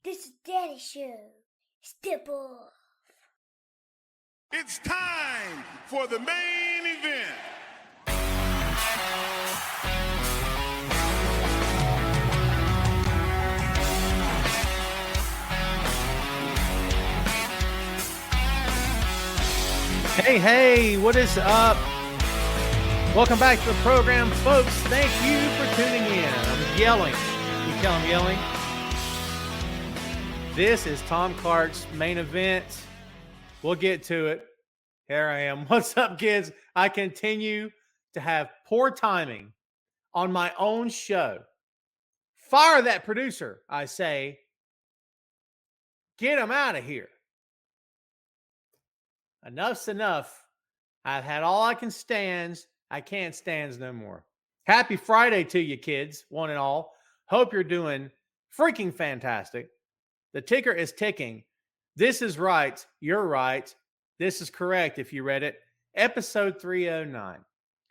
This is Daddy Show. Step off. It's time for the main event. Hey, what is up? Welcome back to the program, folks. Thank you for tuning in. I'm yelling. You tell I'm yelling? This is Tom Clark's main event. We'll get to it. Here I am. What's up, kids? I continue to have poor timing on my own show. Fire that producer, I say. Get him out of here. Enough's enough. I've had all I can stand. I can't stand no more. Happy Friday to you, kids, one and all. Hope you're doing freaking fantastic. The ticker is ticking. This is right. You're right. This is correct if you read it. Episode 309.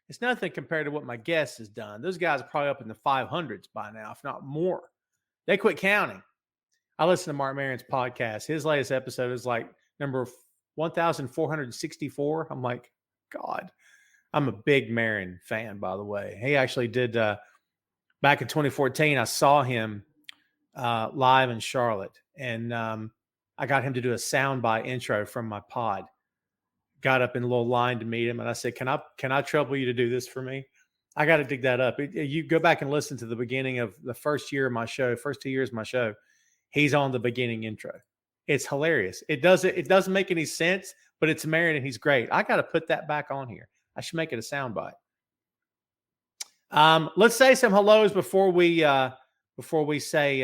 It's nothing compared to what my guest has done. Those guys are probably up in the 500s by now, if not more. They quit counting. I listen to Mark Maron's podcast. His latest episode is like number 1,464. I'm like, God, I'm a big Maron fan, by the way. He actually did, back in 2014, I saw him live in Charlotte. And I got him to do a soundbite intro from my pod. Got up in a little line to meet him. And I said, can I trouble you to do this for me? I got to dig that up. You go back and listen to the beginning of the first year of my show, first 2 years of my show. He's on the beginning intro. It's hilarious. It doesn't make any sense, but it's Maron and he's great. I got to put that back on here. I should make it a soundbite. Let's say some hellos before we say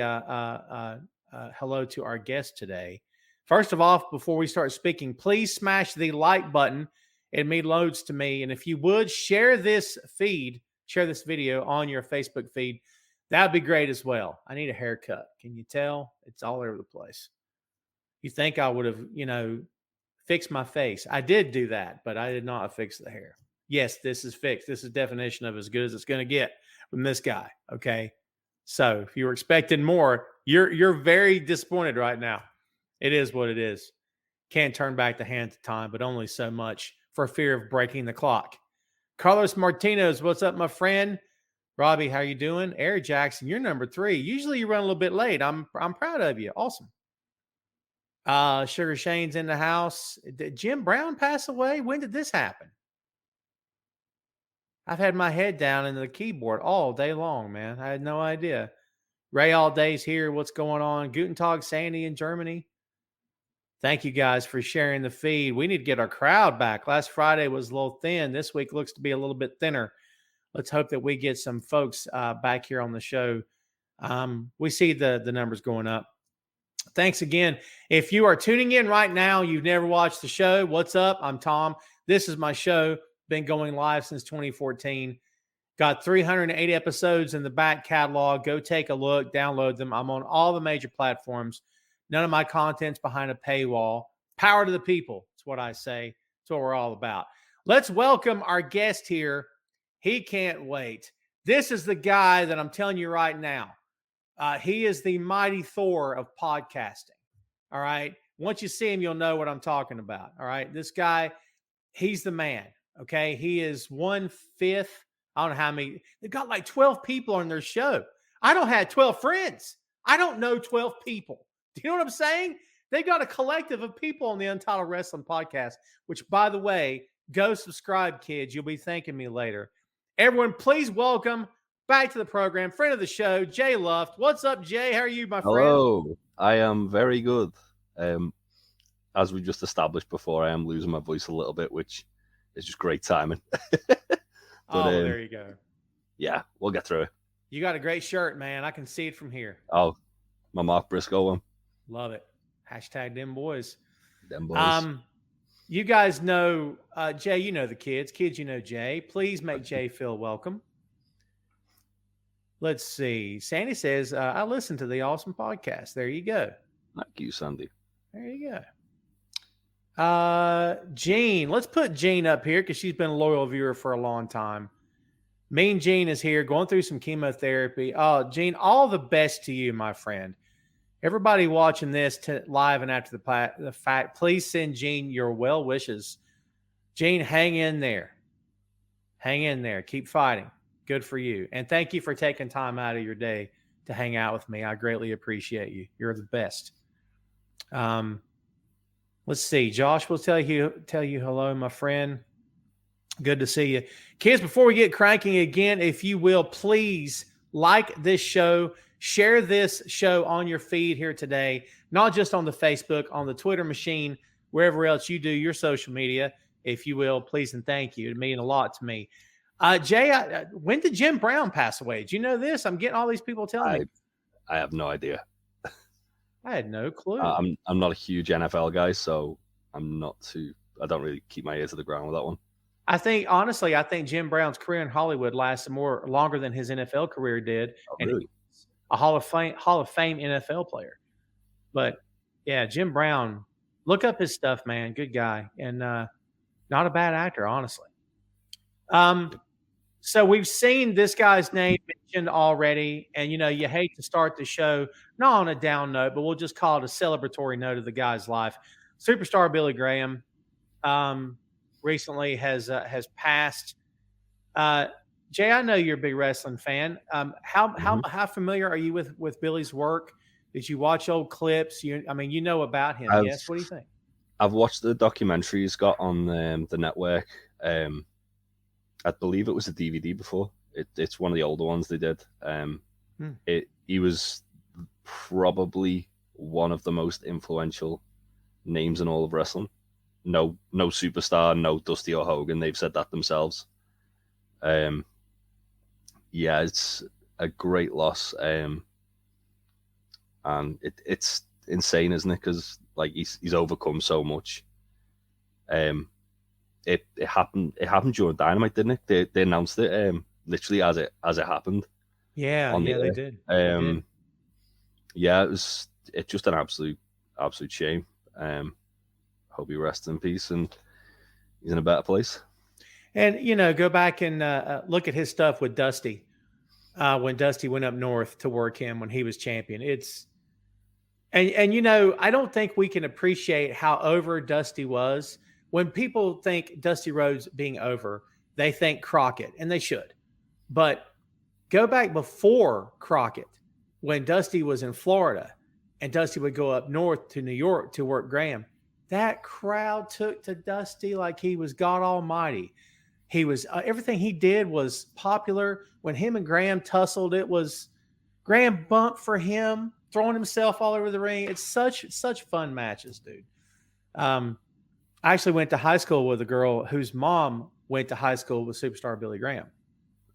hello to our guest today. First of all, before we start speaking, please smash the like button. It means loads to me. And if you would share this video on your Facebook feed, that'd be great as well. I need a haircut. Can you tell? It's all over the place. You think I would have, fixed my face. I did do that, but I did not fix the hair. Yes, this is fixed. This is definition of as good as it's going to get from this guy. Okay. So if you were expecting more, you're very disappointed right now. It is what it is. Can't turn back the hand of time, but only so much for fear of breaking the clock. Carlos Martinez, what's up, my friend? Robbie, how you doing? Eric Jackson, you're number 3. Usually you run a little bit late. I'm proud of you. Awesome. Sugar Shane's in the house. Did Jim Brown pass away? When did this happen? I've had my head down into the keyboard all day long, man. I had no idea. Ray All Day's here. What's going on? Guten Tag, Sandy in Germany. Thank you guys for sharing the feed. We need to get our crowd back. Last Friday was a little thin. This week looks to be a little bit thinner. Let's hope that we get some folks back here on the show. We see the numbers going up. Thanks again. If you are tuning in right now, you've never watched the show, what's up? I'm Tom. This is my show. Been going live since 2014. Got 380 episodes in the back catalog. Go take a look, download them. I'm on all the major platforms. None of my content's behind a paywall. Power to the people. That's what I say. That's what we're all about. Let's welcome our guest here. He can't wait. This is the guy that I'm telling you right now. He is the mighty Thor of podcasting. All right. Once you see him, you'll know what I'm talking about. All right. This guy, he's the man. Okay. He is 1/5. I don't know how many. They've got like 12 people on their show. I don't have 12 friends. I don't know 12 people. Do you know what I'm saying? They got a collective of people on the Untitled Wrestling podcast, which, by the way, go subscribe, kids. You'll be thanking me later. Everyone, please welcome back to the program, friend of the show, Jay Luft. What's up, Jay? How are you, my friend? Hello. I am very good. As we just established before, I am losing my voice a little bit, which is just great timing. But, there you go. Yeah, we'll get through it. You got a great shirt, man. I can see it from here. Oh, my Mark Briscoe one. Love it. Hashtag them boys. Them boys. You guys know, Jay, you know the kids. Kids, you know Jay. Please make Jay feel welcome. Let's see. Sandy says, I listen to the awesome podcast. There you go. Thank you, Sandy. There you go. Jean, let's put Jean up here because she's been a loyal viewer for a long time. Mean Jean is here going through some chemotherapy. Oh, Jean, all the best to you, my friend. Everybody watching this live and after the fact, please send Gene your well wishes. Gene, hang in there. Hang in there. Keep fighting. Good for you. And thank you for taking time out of your day to hang out with me. I greatly appreciate you. You're the best. Let's see. Josh will tell you hello, my friend. Good to see you. Kids, before we get cranking again, if you will, please like this show. Share this show on your feed here today, not just on the Facebook, on the Twitter machine, wherever else you do your social media, if you will, please and thank you. It means a lot to me. Jay, when did Jim Brown pass away? Did you know this? I'm getting all these people telling me. I have no idea. I had no clue. I'm not a huge NFL guy, so I don't really keep my ear to the ground with that one. I think Jim Brown's career in Hollywood lasted longer than his NFL career did. Oh, really? A Hall of Fame NFL player. But yeah, Jim Brown, look up his stuff, man. Good guy. And not a bad actor, honestly. So we've seen this guy's name mentioned already, and you hate to start the show not on a down note, but we'll just call it a celebratory note of the guy's life. Superstar Billy Graham recently has passed. Jay, I know you're a big wrestling fan. How familiar are you with Billy's work? Did you watch old clips? You know about him. Yes. What do you think? I've watched the documentary he's got on the network. I believe it was a DVD before. It's one of the older ones they did. He was probably one of the most influential names in all of wrestling. No superstar, no Dusty or Hogan. They've said that themselves. Yeah, it's a great loss. And it's insane, isn't it? Because like he's overcome so much. It happened during Dynamite, didn't it? They announced it literally as it happened. Yeah, they did. Yeah, it's just an absolute shame. Hope he rests in peace and he's in a better place. And go back and look at his stuff with Dusty when Dusty went up north to work him when he was champion. And I don't think we can appreciate how over Dusty was. When people think Dusty Rhodes being over, they think Crockett, and they should. But go back before Crockett, when Dusty was in Florida, and Dusty would go up north to New York to work Graham. That crowd took to Dusty like he was God Almighty. He was everything he did was popular. When him and Graham tussled, it was Graham bumped for him, throwing himself all over the ring. It's such fun matches, dude. I actually went to high school with a girl whose mom went to high school with superstar Billy Graham.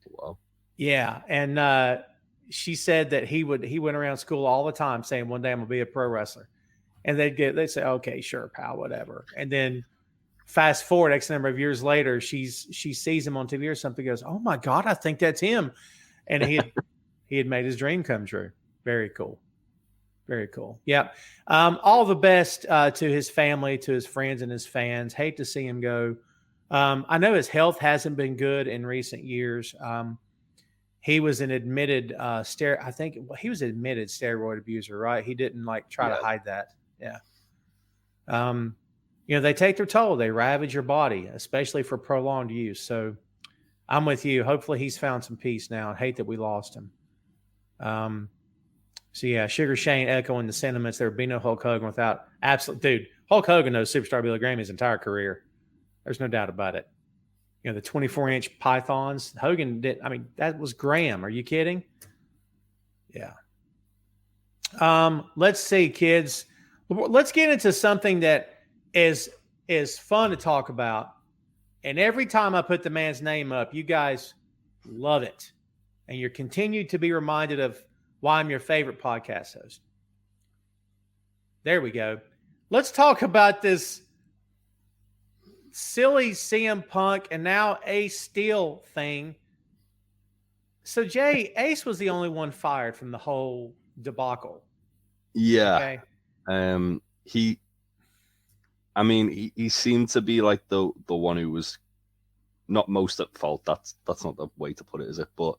Wow. Yeah, and she said that he went around school all the time saying, "One day I'm gonna be a pro wrestler," and they'd say, "Okay, sure, pal, whatever." And then fast forward X number of years later, she sees him on TV or something, goes, "Oh my God, I think that's him," and he had made his dream come true. Very cool. Very cool. Yeah. All the best to his family, to his friends and his fans. Hate to see him go. I know his health hasn't been good in recent years. He was an admitted he was admitted steroid abuser, right? He didn't try to hide that. Yeah. They take their toll. They ravage your body, especially for prolonged use. So I'm with you. Hopefully he's found some peace now. I hate that we lost him. So yeah, Sugar Shane echoing the sentiments. There would be no Hulk Hogan without dude. Hulk Hogan knows superstar Billy Graham his entire career. There's no doubt about it. The 24-inch pythons. Hogan did. That was Graham. Are you kidding? Yeah. Let's see, kids. Let's get into something that is fun to talk about. And every time I put the man's name up, you guys love it, and you're continued to be reminded of why I'm your favorite podcast host. There we go. Let's talk about this silly CM Punk and now Ace Steel thing. So, Jay, Ace was the only one fired from the whole debacle. Yeah. Okay? He seemed to be like the one who was not most at fault. That's not the way to put it, is it? But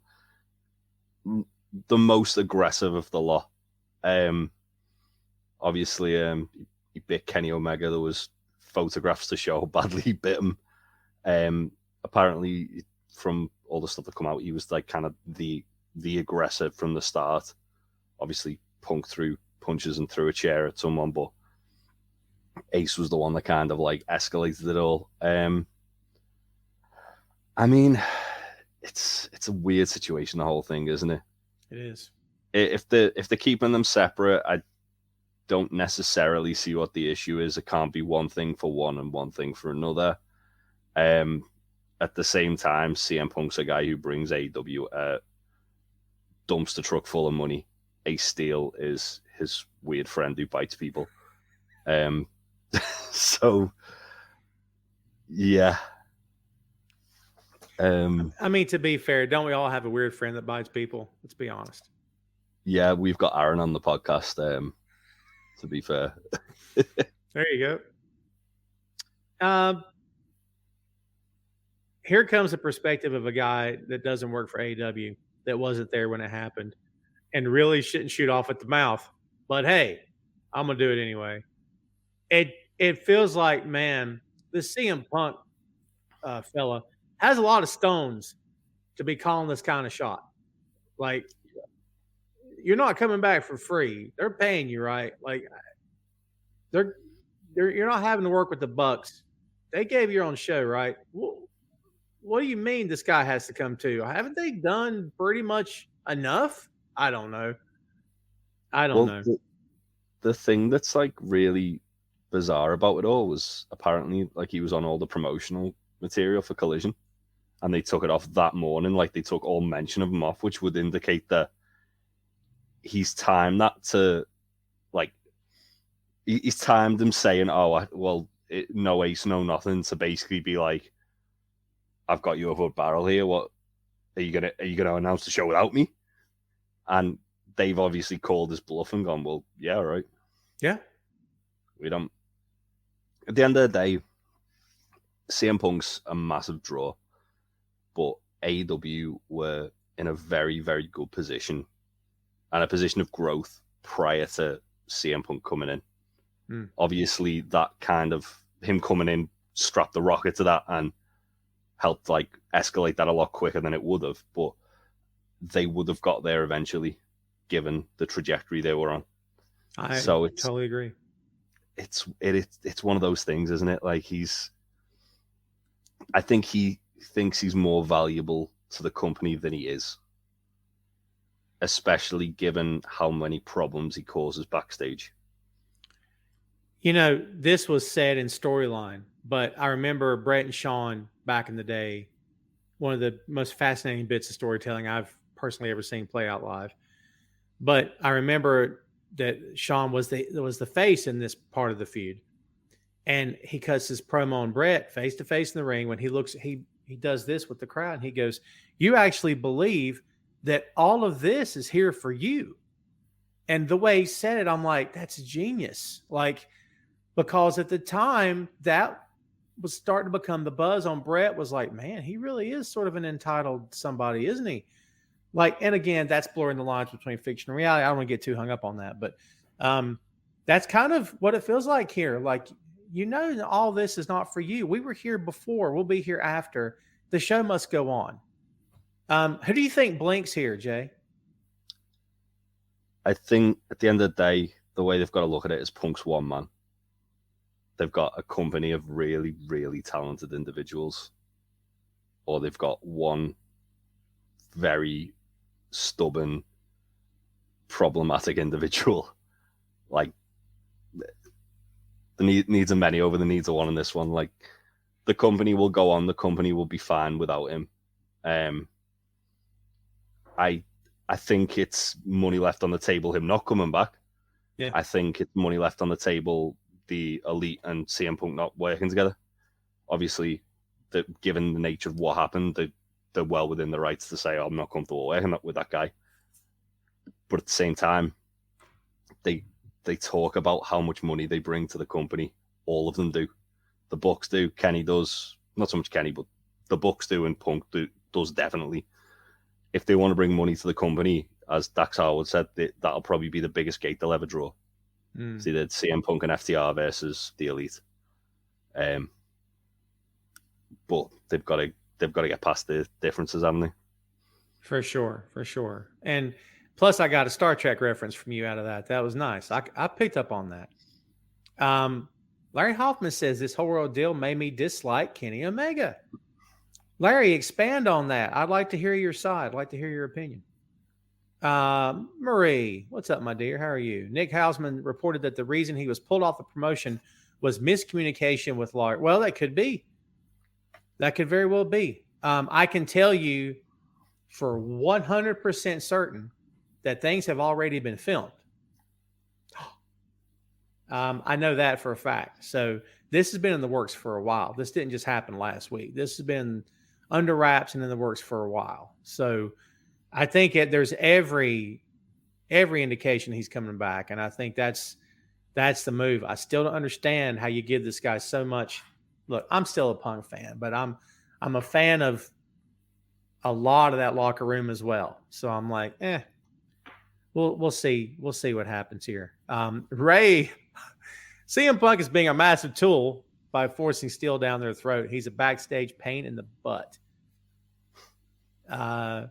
the most aggressive of the lot. Obviously, he bit Kenny Omega. There was photographs to show how badly he bit him. Apparently, from all the stuff that come out, he was like kind of the aggressor from the start. Obviously, Punk threw punches and threw a chair at someone, but Ace was the one that kind of like escalated it all. I mean, it's a weird situation, the whole thing, isn't it? It is. If they're keeping them separate, I don't necessarily see what the issue is. It can't be one thing for one and one thing for another. At the same time, CM Punk's a guy who brings AEW a dumpster truck full of money. Ace Steel is his weird friend who bites people. So, yeah. I mean, to be fair, don't we all have a weird friend that bites people? Let's be honest. Yeah, we've got Aaron on the podcast, to be fair. There you go. Here comes the perspective of a guy that doesn't work for AEW, that wasn't there when it happened, and really shouldn't shoot off at the mouth. But hey, I'm going to do it anyway. It feels like, man, this CM Punk fella has a lot of stones to be calling this kind of shot. Like, you're not coming back for free. They're paying you, right? Like, you're not having to work with the Bucks. They gave you your own show, right? What do you mean this guy has to come too? Haven't they done pretty much enough? I don't know. I don't know. The thing that's like really bizarre about it all was apparently like he was on all the promotional material for Collision, and they took it off that morning. Like they took all mention of him off, which would indicate that he's timed that to like he's timed him saying, "Oh, well, no Ace, no nothing," to basically be like, "I've got you over a barrel here. What are you gonna announce the show without me?" And they've obviously called his bluff and gone, "Well, yeah, all right, yeah, we don't." At the end of the day, CM Punk's a massive draw, but AEW were in a very, very good position and a position of growth prior to CM Punk coming in. Obviously, that kind of him coming in strapped the rocket to that and helped like escalate that a lot quicker than it would have, but they would have got there eventually, given the trajectory they were on. I totally agree. It's one of those things, isn't it? Like I think he thinks he's more valuable to the company than he is, especially given how many problems he causes backstage. You know, this was said in storyline, but I remember Brett and Sean back in the day, one of the most fascinating bits of storytelling I've personally ever seen play out live. But I remember that Sean was the face in this part of the feud. And he cuts his promo on Brett face to face in the ring. When he looks, he does this with the crowd and he goes, "You actually believe that all of this is here for you?" And the way he said it, I'm like, that's genius. Like, because at the time that was starting to become the buzz on Brett was like, man, he really is sort of an entitled somebody, isn't he? Like, and again, that's blurring the lines between fiction and reality. I don't want to get too hung up on that, but that's kind of what it feels like here. Like, you know, all this is not for you. We were here before. We'll be here after. The show must go on. Who do you think blinks here, Jay? I think at the end of the day, the way they've got to look at it is Punk's one man. They've got a company of really, really talented individuals, or they've got one very stubborn, problematic individual. Like, the needs of many over the needs of one in this one. Like, the company will go on. The company will be fine without him. I think it's money left on the table, him not coming back. Yeah. I think it's money left on the table, the Elite and CM Punk not working together. Obviously, given the nature of what happened, they're well within the rights to say, "Oh, I'm not comfortable working with that guy." But at the same time, they talk about how much money they bring to the company. All of them do. The Bucks do. Kenny does. Not so much Kenny, but the Bucks do, and Punk does definitely. If they want to bring money to the company, as Dax Harwood said, that'll probably be the biggest gate they'll ever draw. Mm. So they did CM Punk and FTR versus the Elite. But they've got to get past the differences, haven't they? For sure, for sure. And plus, I got a Star Trek reference from you out of that. That was nice. I picked up on that. Larry Hoffman says this whole ordeal made me dislike Kenny Omega. Larry, expand on that. I'd like to hear your side. I'd like to hear your opinion. Marie, what's up, my dear? How are you? Nick Hausman reported that the reason he was pulled off the promotion was miscommunication with Larry. Well, that could be. That could very well be. I can tell you for 100% certain that things have already been filmed. I know that for a fact. So this has been in the works for a while. This didn't just happen last week. This has been under wraps and in the works for a while. So I think there's every indication he's coming back, and I think that's the move. I still don't understand how you give this guy so much. Look, I'm still a Punk fan, but I'm a fan of a lot of that locker room as well. So I'm like, we'll see. We'll see what happens here. Ray, CM Punk is being a massive tool by forcing steel down their throat. He's a backstage pain in the butt. I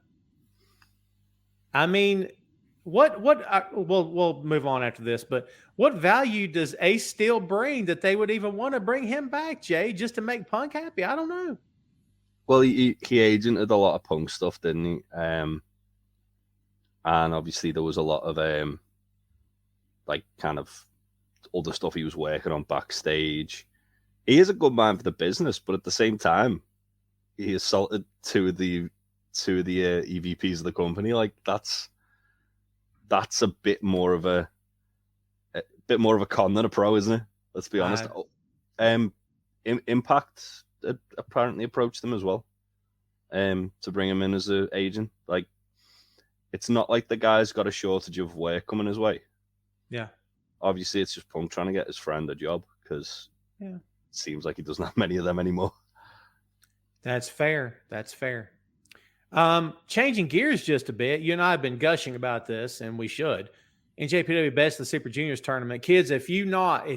mean, we'll move on after this, but what value does Ace Steel bring that they would even want to bring him back, Jay, just to make Punk happy? I don't know. Well, he agented a lot of Punk stuff, didn't he? And obviously there was a lot of like kind of other stuff he was working on backstage. He is a good man for the business, but at the same time, he assaulted two of the EVPs of the company. Like that's a bit more of a con than a pro, isn't it? Let's be honest. Impact apparently approached them as well, to bring him in as an agent. Like, it's not like the guy's got a shortage of work coming his way. Yeah. Obviously, it's just Punk trying to get his friend a job because it seems like he doesn't have many of them anymore. That's fair. That's fair. Changing gears just a bit. You and I have been gushing about this, and we should. NJPW Best of the Super Juniors tournament, kids. If you've not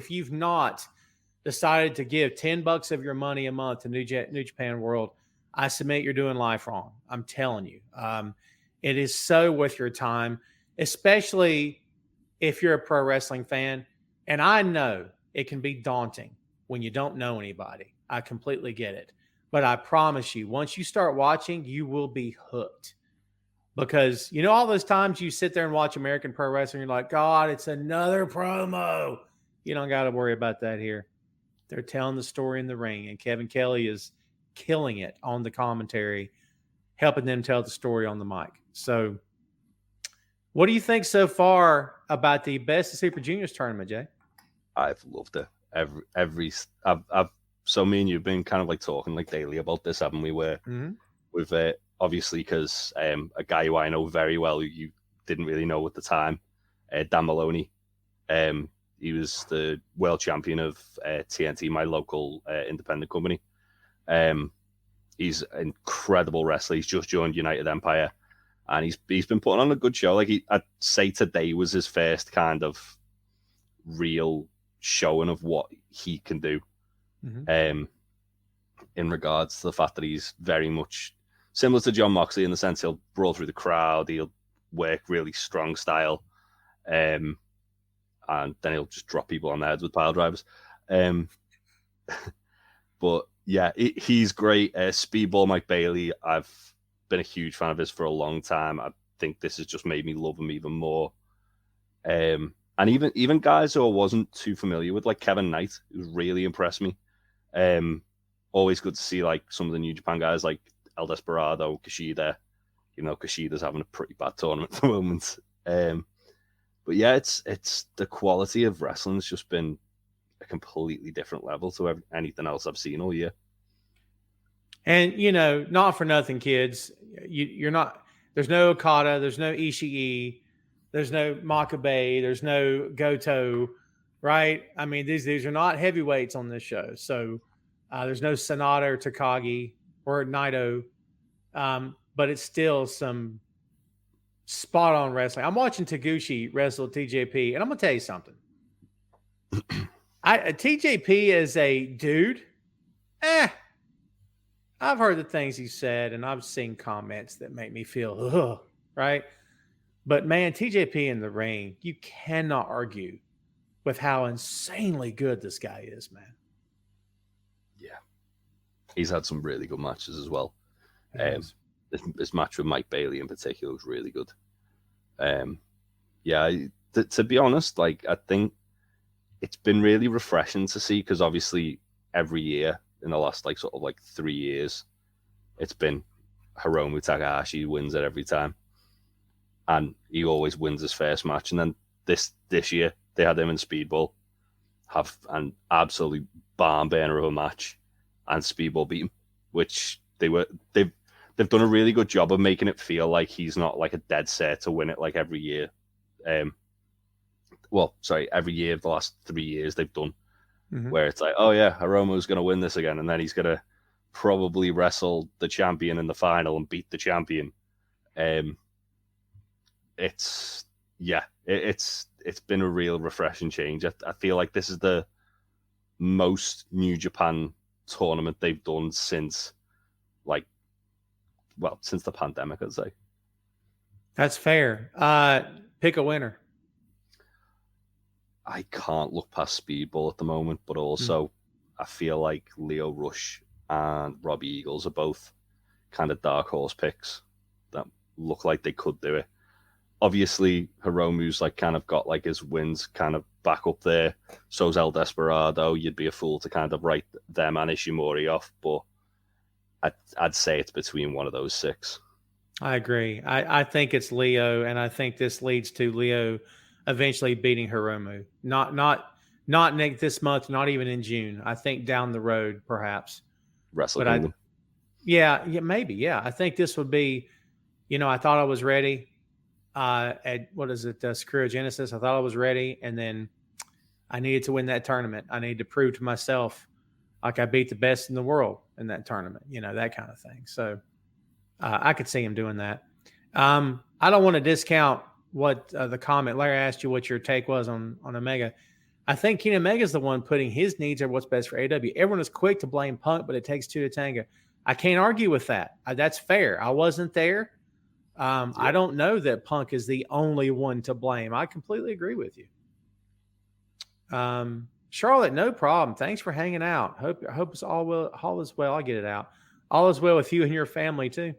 decided to give $10 of your money a month to New Japan World, I submit you're doing life wrong. I'm telling you. It is so worth your time, especially if you're a pro wrestling fan. And I know it can be daunting when you don't know anybody. I completely get it. But I promise you, once you start watching, you will be hooked. Because, all those times you sit there and watch American Pro Wrestling, you're like, God, it's another promo. You don't got to worry about that here. They're telling the story in the ring, and Kevin Kelly is killing it on the commentary, helping them tell the story on the mic. So what do you think so far about the Best of Super Juniors tournament, Jay? I've loved it. So me and you've been kind of like talking like daily about this, haven't we? Where we've obviously, because a guy who I know very well, who you didn't really know at the time, Dan Maloney, he was the world champion of TNT, my local independent company. He's an incredible wrestler. He's just joined United Empire, and he's been putting on a good show. Like I'd say today was his first kind of real showing of what he can do. In regards to the fact that he's very much similar to John Moxley in the sense he'll brawl through the crowd, he'll work really strong style, and then he'll just drop people on their heads with pile drivers. But yeah, he's great. Speedball Mike Bailey, I've been a huge fan of his for a long time. I think this has just made me love him even more. And even guys who I wasn't too familiar with, like Kevin Knight, who really impressed me. Always good to see like some of the New Japan guys like El Desperado, Kushida. Kushida's having a pretty bad tournament at the moment. But yeah, it's the quality of wrestling's just been a completely different level to anything else I've seen all year. And not for nothing, kids. You're not. There's no Okada. There's no Ishii. There's no Makabe. There's no Goto. Right? I mean, these are not heavyweights on this show. So there's no Sonata or Takagi or Naito. But it's still some spot on wrestling. I'm watching Taguchi wrestle TJP, and I'm gonna tell you something. TJP as a dude, I've heard the things he said, and I've seen comments that make me feel, ugh, right? But man, TJP in the ring, you cannot argue with how insanely good this guy is, man. Yeah. He's had some really good matches as well. Yes. This match with Mike Bailey in particular was really good. To be honest, like, I think it's been really refreshing to see, because obviously every year in the last like sort of like 3 years, it's been Hiromu Takahashi wins it every time, and he always wins his first match. And then this year they had him in Speedball have an absolute barn burner of a match, and Speedball beat him, which they've done a really good job of making it feel like he's not like a dead set to win it like every year. Every year of the last 3 years they've done, where it's like, oh yeah, Hiromu's going to win this again, and then he's going to probably wrestle the champion in the final and beat the champion. It's been a real refreshing change. I feel like this is the most New Japan tournament they've done since the pandemic, I'd say. That's fair. Pick a winner. I can't look past Speedball at the moment, but also I feel like Leo Rush and Robbie Eagles are both kind of dark horse picks that look like they could do it. Obviously, Hiromu's like kind of got like his wins kind of back up there. So's El Desperado. You'd be a fool to kind of write them and Ishimori off, but I'd say it's between one of those 6. I agree. I think it's Leo, and I think this leads to Leo eventually beating Hiromu. Not this month, not even in June. I think down the road, perhaps. Wrestle Kingdom. Maybe. Yeah, I think this would be. I thought I was ready. At what is it? Sakura Genesis. I thought I was ready, and then I needed to win that tournament. I needed to prove to myself like I beat the best in the world in that tournament. That kind of thing. So I could see him doing that. I don't want to discount what the comment Larry asked you what your take was on Omega. I think Kenny Omega is the one putting his needs over what's best for AW. Everyone is quick to blame Punk, but it takes 2 to tango. I can't argue with that. That's fair. I wasn't there. I don't know that Punk is the only one to blame. I completely agree with you. Charlotte, no problem. Thanks for hanging out. Hope it's all is well. I'll get it out. All is well with you and your family too.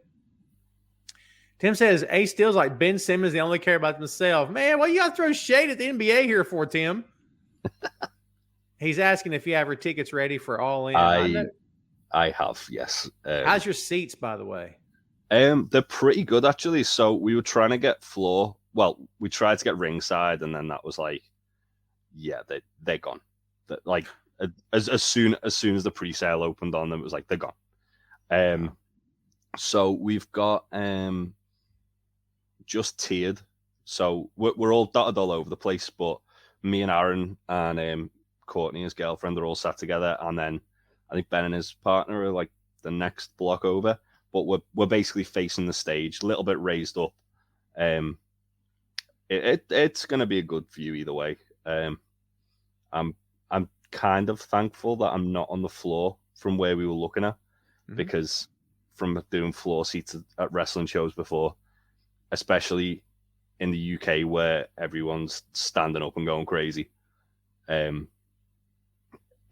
Tim says, Ace Steele's like Ben Simmons. They only care about themselves. Man, what you got to throw shade at the NBA here for, Tim? He's asking if you have your tickets ready for All In. I have, yes. How's your seats, by the way? They're pretty good, actually. So we were trying to get floor. Well, we tried to get ringside, and then that was like, yeah, they're gone. Like as soon as the pre-sale opened on them, it was like they're gone. So we've got just tiered. So we're all dotted all over the place, but me and Aaron and Courtney, his girlfriend, are all sat together, and then I think Ben and his partner are like the next block over. But we're basically facing the stage, a little bit raised up. It's going to be a good view either way. I'm kind of thankful that I'm not on the floor from where we were looking at, because from doing floor seats at wrestling shows before, especially in the UK where everyone's standing up and going crazy,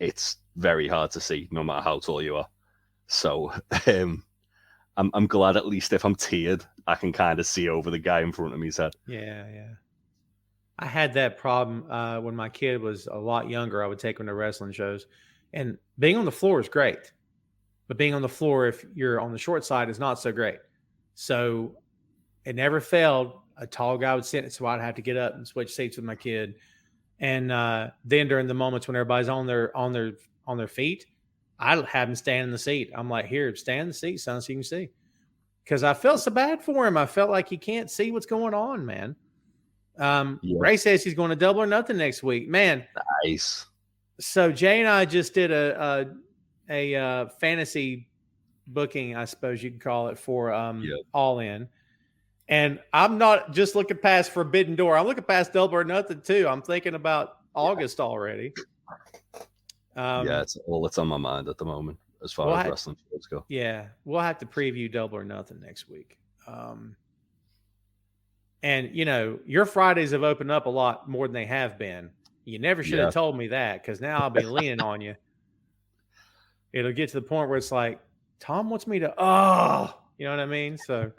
it's very hard to see no matter how tall you are. So I'm glad at least if I'm tiered, I can kind of see over the guy in front of me's head. Yeah. I had that problem when my kid was a lot younger. I would take him to wrestling shows, and being on the floor is great, but being on the floor if you're on the short side is not so great. So it never failed. A tall guy would sit, so I'd have to get up and switch seats with my kid. And then during the moments when everybody's on their feet, I'd have him stand in the seat. I'm like, here, stand in the seat, son, so you can see. Because I felt so bad for him. I felt like he can't see what's going on, man. Ray says he's going to Double or Nothing next week. Man. Nice. So Jay and I just did a fantasy booking, I suppose you could call it, for All In. And I'm not just looking past Forbidden Door. I'm looking past Double or Nothing too. I'm thinking about August already. Yeah, it's all that's on my mind at the moment as far as wrestling shows go. Yeah, we'll have to preview Double or Nothing next week. And your Fridays have opened up a lot more than they have been. You never should have told me that, because now I'll be leaning on you. It'll get to the point where it's like, Tom wants me to, you know what I mean? So,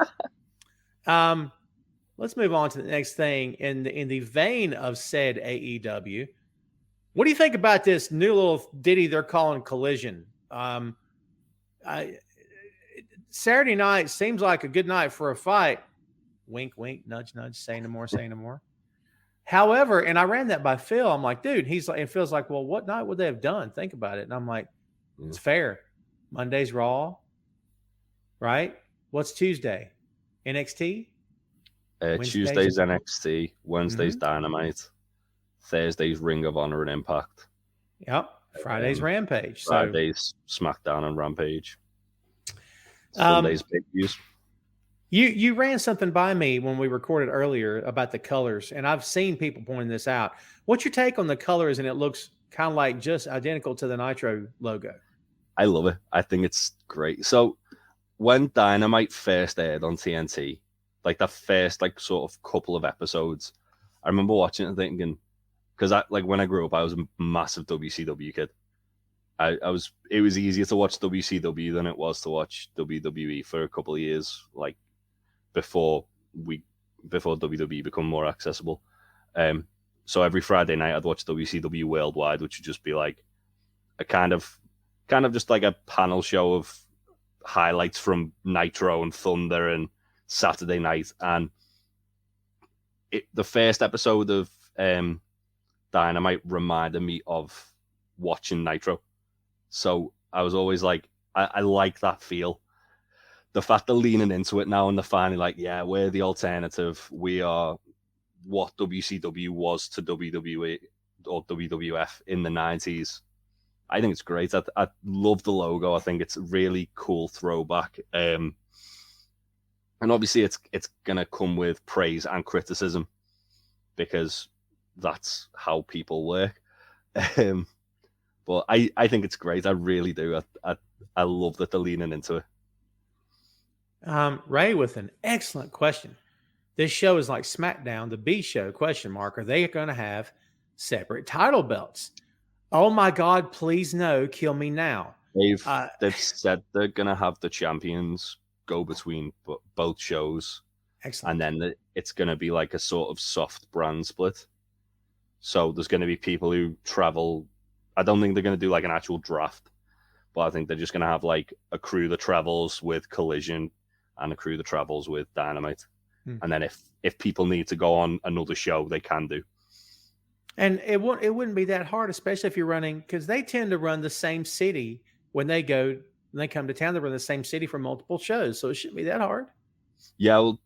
let's move on to the next thing in the vein of said AEW. What do you think about this new little ditty they're calling Collision? Saturday night seems like a good night for a fight. Wink, wink, nudge, nudge, say no more, say no more. However, and I ran that by Phil. I'm like, dude, he's like, it feels like, well, what night would they have done? Think about it. And I'm like, it's fair. Monday's Raw, right? What's Tuesday? NXT? Tuesday's NXT, Wednesday's Dynamite, Thursday's Ring of Honor and Impact. Yep. Friday's Rampage. Friday's SmackDown and Rampage. Sunday's pay-per-views. You ran something by me when we recorded earlier about the colors, and I've seen people pointing this out. What's your take on the colors? And it looks kind of like just identical to the Nitro logo. I love it. I think it's great. So when Dynamite first aired on TNT, like the first sort of couple of episodes, I remember watching it and thinking, because when I grew up, I was a massive WCW kid. It was easier to watch WCW than it was to watch WWE for a couple of years, like before WWE become more accessible. So every Friday night I'd watch WCW Worldwide, which would just be like a kind of just like a panel show of highlights from Nitro and Thunder and Saturday night. And the first episode of Dynamite reminded me of watching Nitro. So I was always like, I like that feel. The fact they're leaning into it now and they're finally like, yeah, we're the alternative. We are what WCW was to WWE or WWF in the 90s. I think it's great. I love the logo. I think it's a really cool throwback. And obviously it's going to come with praise and criticism because that's how people work. But I think it's great. I really do. I love that they're leaning into it. Ray with an excellent question. This show is like SmackDown, the B show, ? Are they going to have separate title belts? Oh my God, please no, kill me now. They've said they're going to have the champions go between both shows. Excellent. And then it's going to be like a sort of soft brand split. So there's going to be people who travel. I don't think they're going to do like an actual draft, but I think they're just going to have like a crew that travels with Collision and a crew that travels with Dynamite. And then if people need to go on another show, they can do. And it wouldn't be that hard, especially if you're running, because they tend to run the same city when they come to town. They run the same city for multiple shows, so it shouldn't be that hard. Yeah, well,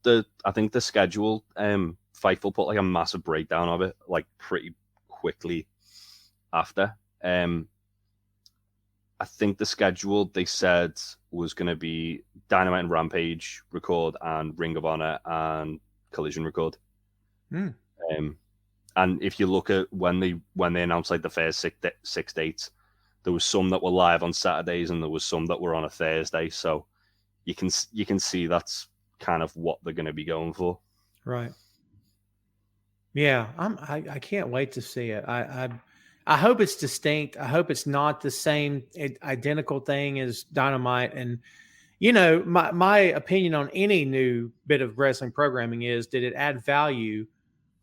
I think the schedule, Fightful put like a massive breakdown of it, like pretty quickly after. I think the schedule they said was going to be Dynamite and Rampage record and Ring of Honor and Collision record. And if you look at when they announced like the first six dates, there was some that were live on Saturdays and there was some that were on a Thursday. So you can see that's kind of what they're going to be going for. Right. Yeah, I can't wait to see it. I hope it's distinct. I hope it's not the same identical thing as Dynamite. And, my opinion on any new bit of wrestling programming is, did it add value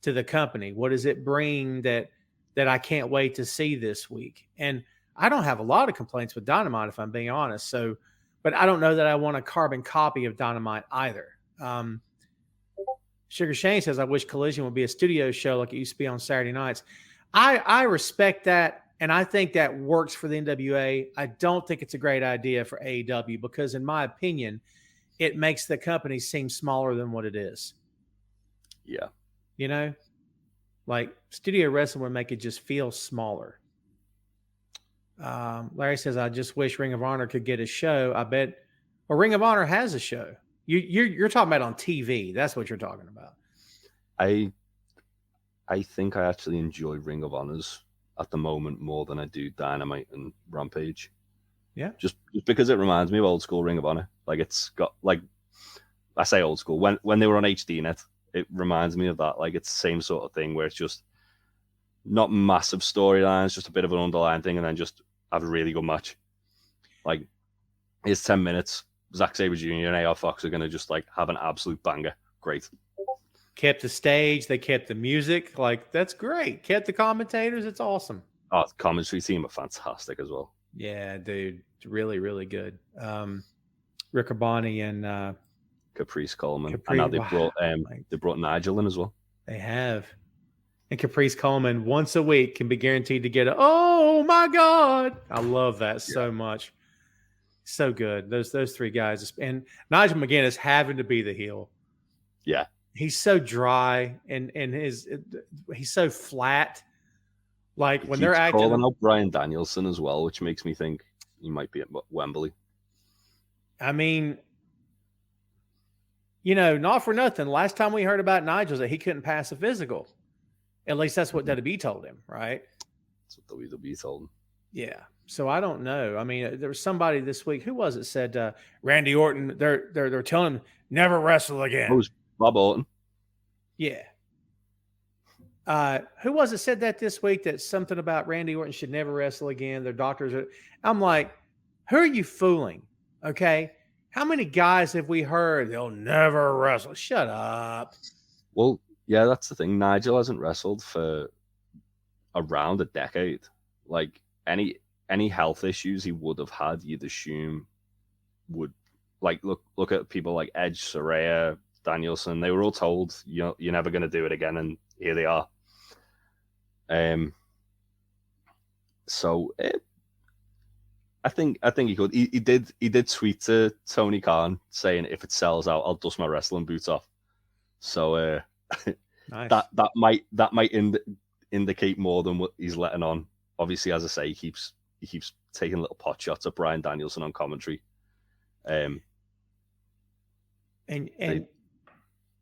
to the company? What does it bring that I can't wait to see this week? And I don't have a lot of complaints with Dynamite, if I'm being honest. So, but I don't know that I want a carbon copy of Dynamite either. Sugar Shane says, I wish Collision would be a studio show like it used to be on Saturday nights. I respect that, and I think that works for the NWA. I don't think it's a great idea for AEW because, in my opinion, it makes the company seem smaller than what it is. Yeah. Like studio wrestling would make it just feel smaller. Larry says, I just wish Ring of Honor could get a show. I bet, or Ring of Honor has a show. You're talking about on TV. That's what you're talking about. I think I actually enjoy Ring of Honors at the moment more than I do Dynamite and Rampage. Yeah. Just because it reminds me of old school Ring of Honor. Like it's got like I say old school when they were on HDNet, it reminds me of that. Like it's the same sort of thing where it's just not massive storylines, just a bit of an underlying thing, and then just have a really good match. Like it's 10 minutes. Zack Sabre Jr. and AR Fox are gonna just like have an absolute banger. Great. Kept the stage, they kept the music. Like that's great. Kept the commentators. It's awesome. Oh, the commentary team are fantastic as well. Yeah, dude, really, really good. Riccaboni and Caprice Coleman, and now they brought Nigel in as well. They have, and Caprice Coleman once a week can be guaranteed to get a. Oh my God, I love that so much. So good. Those three guys, and Nigel McGuinness having to be the heel. Yeah, he's so dry and he's so flat. Like when they're acting, calling out Bryan Danielson as well, which makes me think he might be at Wembley. I mean, you know, not for nothing. Last time we heard about Nigel, that he couldn't pass a physical. At least that's what WWE told him, right? That's what WWE told him. Yeah. So I don't know. I mean, there was somebody this week. Who was it? Said Randy Orton. They're telling him never wrestle again. Who's Bob Orton? Yeah. Who was it said that this week? That something about Randy Orton should never wrestle again. Their doctors are. I'm like, who are you fooling? Okay. How many guys have we heard they'll never wrestle? Shut up. Well, yeah, that's the thing. Nigel hasn't wrestled for around a decade. Like any health issues he would have had, you'd assume would like look at people like Edge, Saraya, Danielson. They were all told you're never going to do it again, and here they are. So I think he could. He did tweet to Tony Khan saying if it sells out, I'll dust my wrestling boots off. So nice. that might indicate more than what he's letting on. Obviously, as I say, he keeps taking little pot shots at Bryan Danielson on commentary. And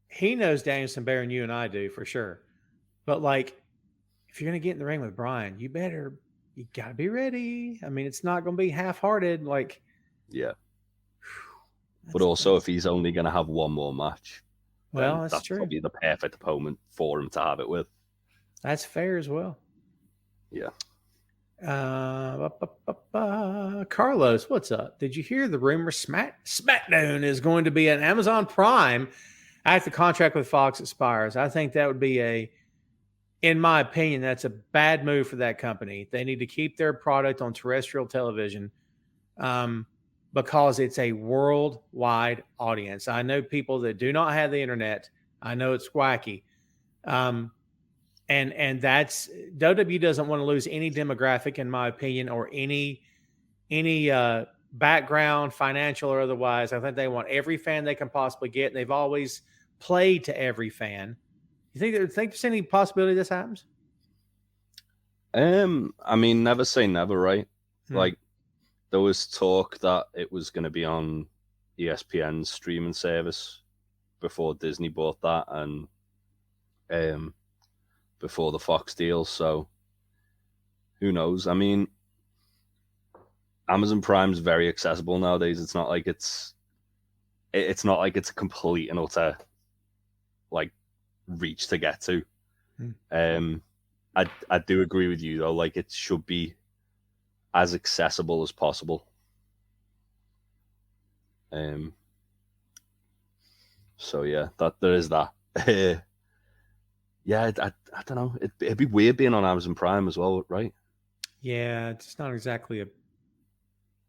he knows Danielson better than you and I do for sure. But like, if you're gonna get in the ring with Bryan, you gotta be ready. I mean, it's not gonna be half-hearted. Like, yeah. But also, if he's only gonna have one more match, well, that's true. Probably the perfect opponent for him to have it with. That's fair as well. Yeah. Carlos, what's up? Did you hear the rumor SmackDown is going to be an Amazon Prime after the contract with Fox expires? I think that would be in my opinion, that's a bad move for that company. They need to keep their product on terrestrial television because it's a worldwide audience. I know people that do not have the internet. I know it's wacky. And that's WWE doesn't want to lose any demographic, in my opinion, or any background, financial or otherwise. I think they want every fan they can possibly get, and they've always played to every fan. You think there's any possibility this happens? I mean, never say never, right? Like there was talk that it was going to be on ESPN's streaming service before Disney bought that, and before the Fox deal. So who knows? I mean, Amazon Prime's very accessible nowadays. It's not like it's not like it's a complete and utter like reach to get to. I do agree with you though. Like it should be as accessible as possible. So yeah, that there is that. Yeah, I don't know. It'd be weird being on Amazon Prime as well, right? Yeah, it's not exactly a.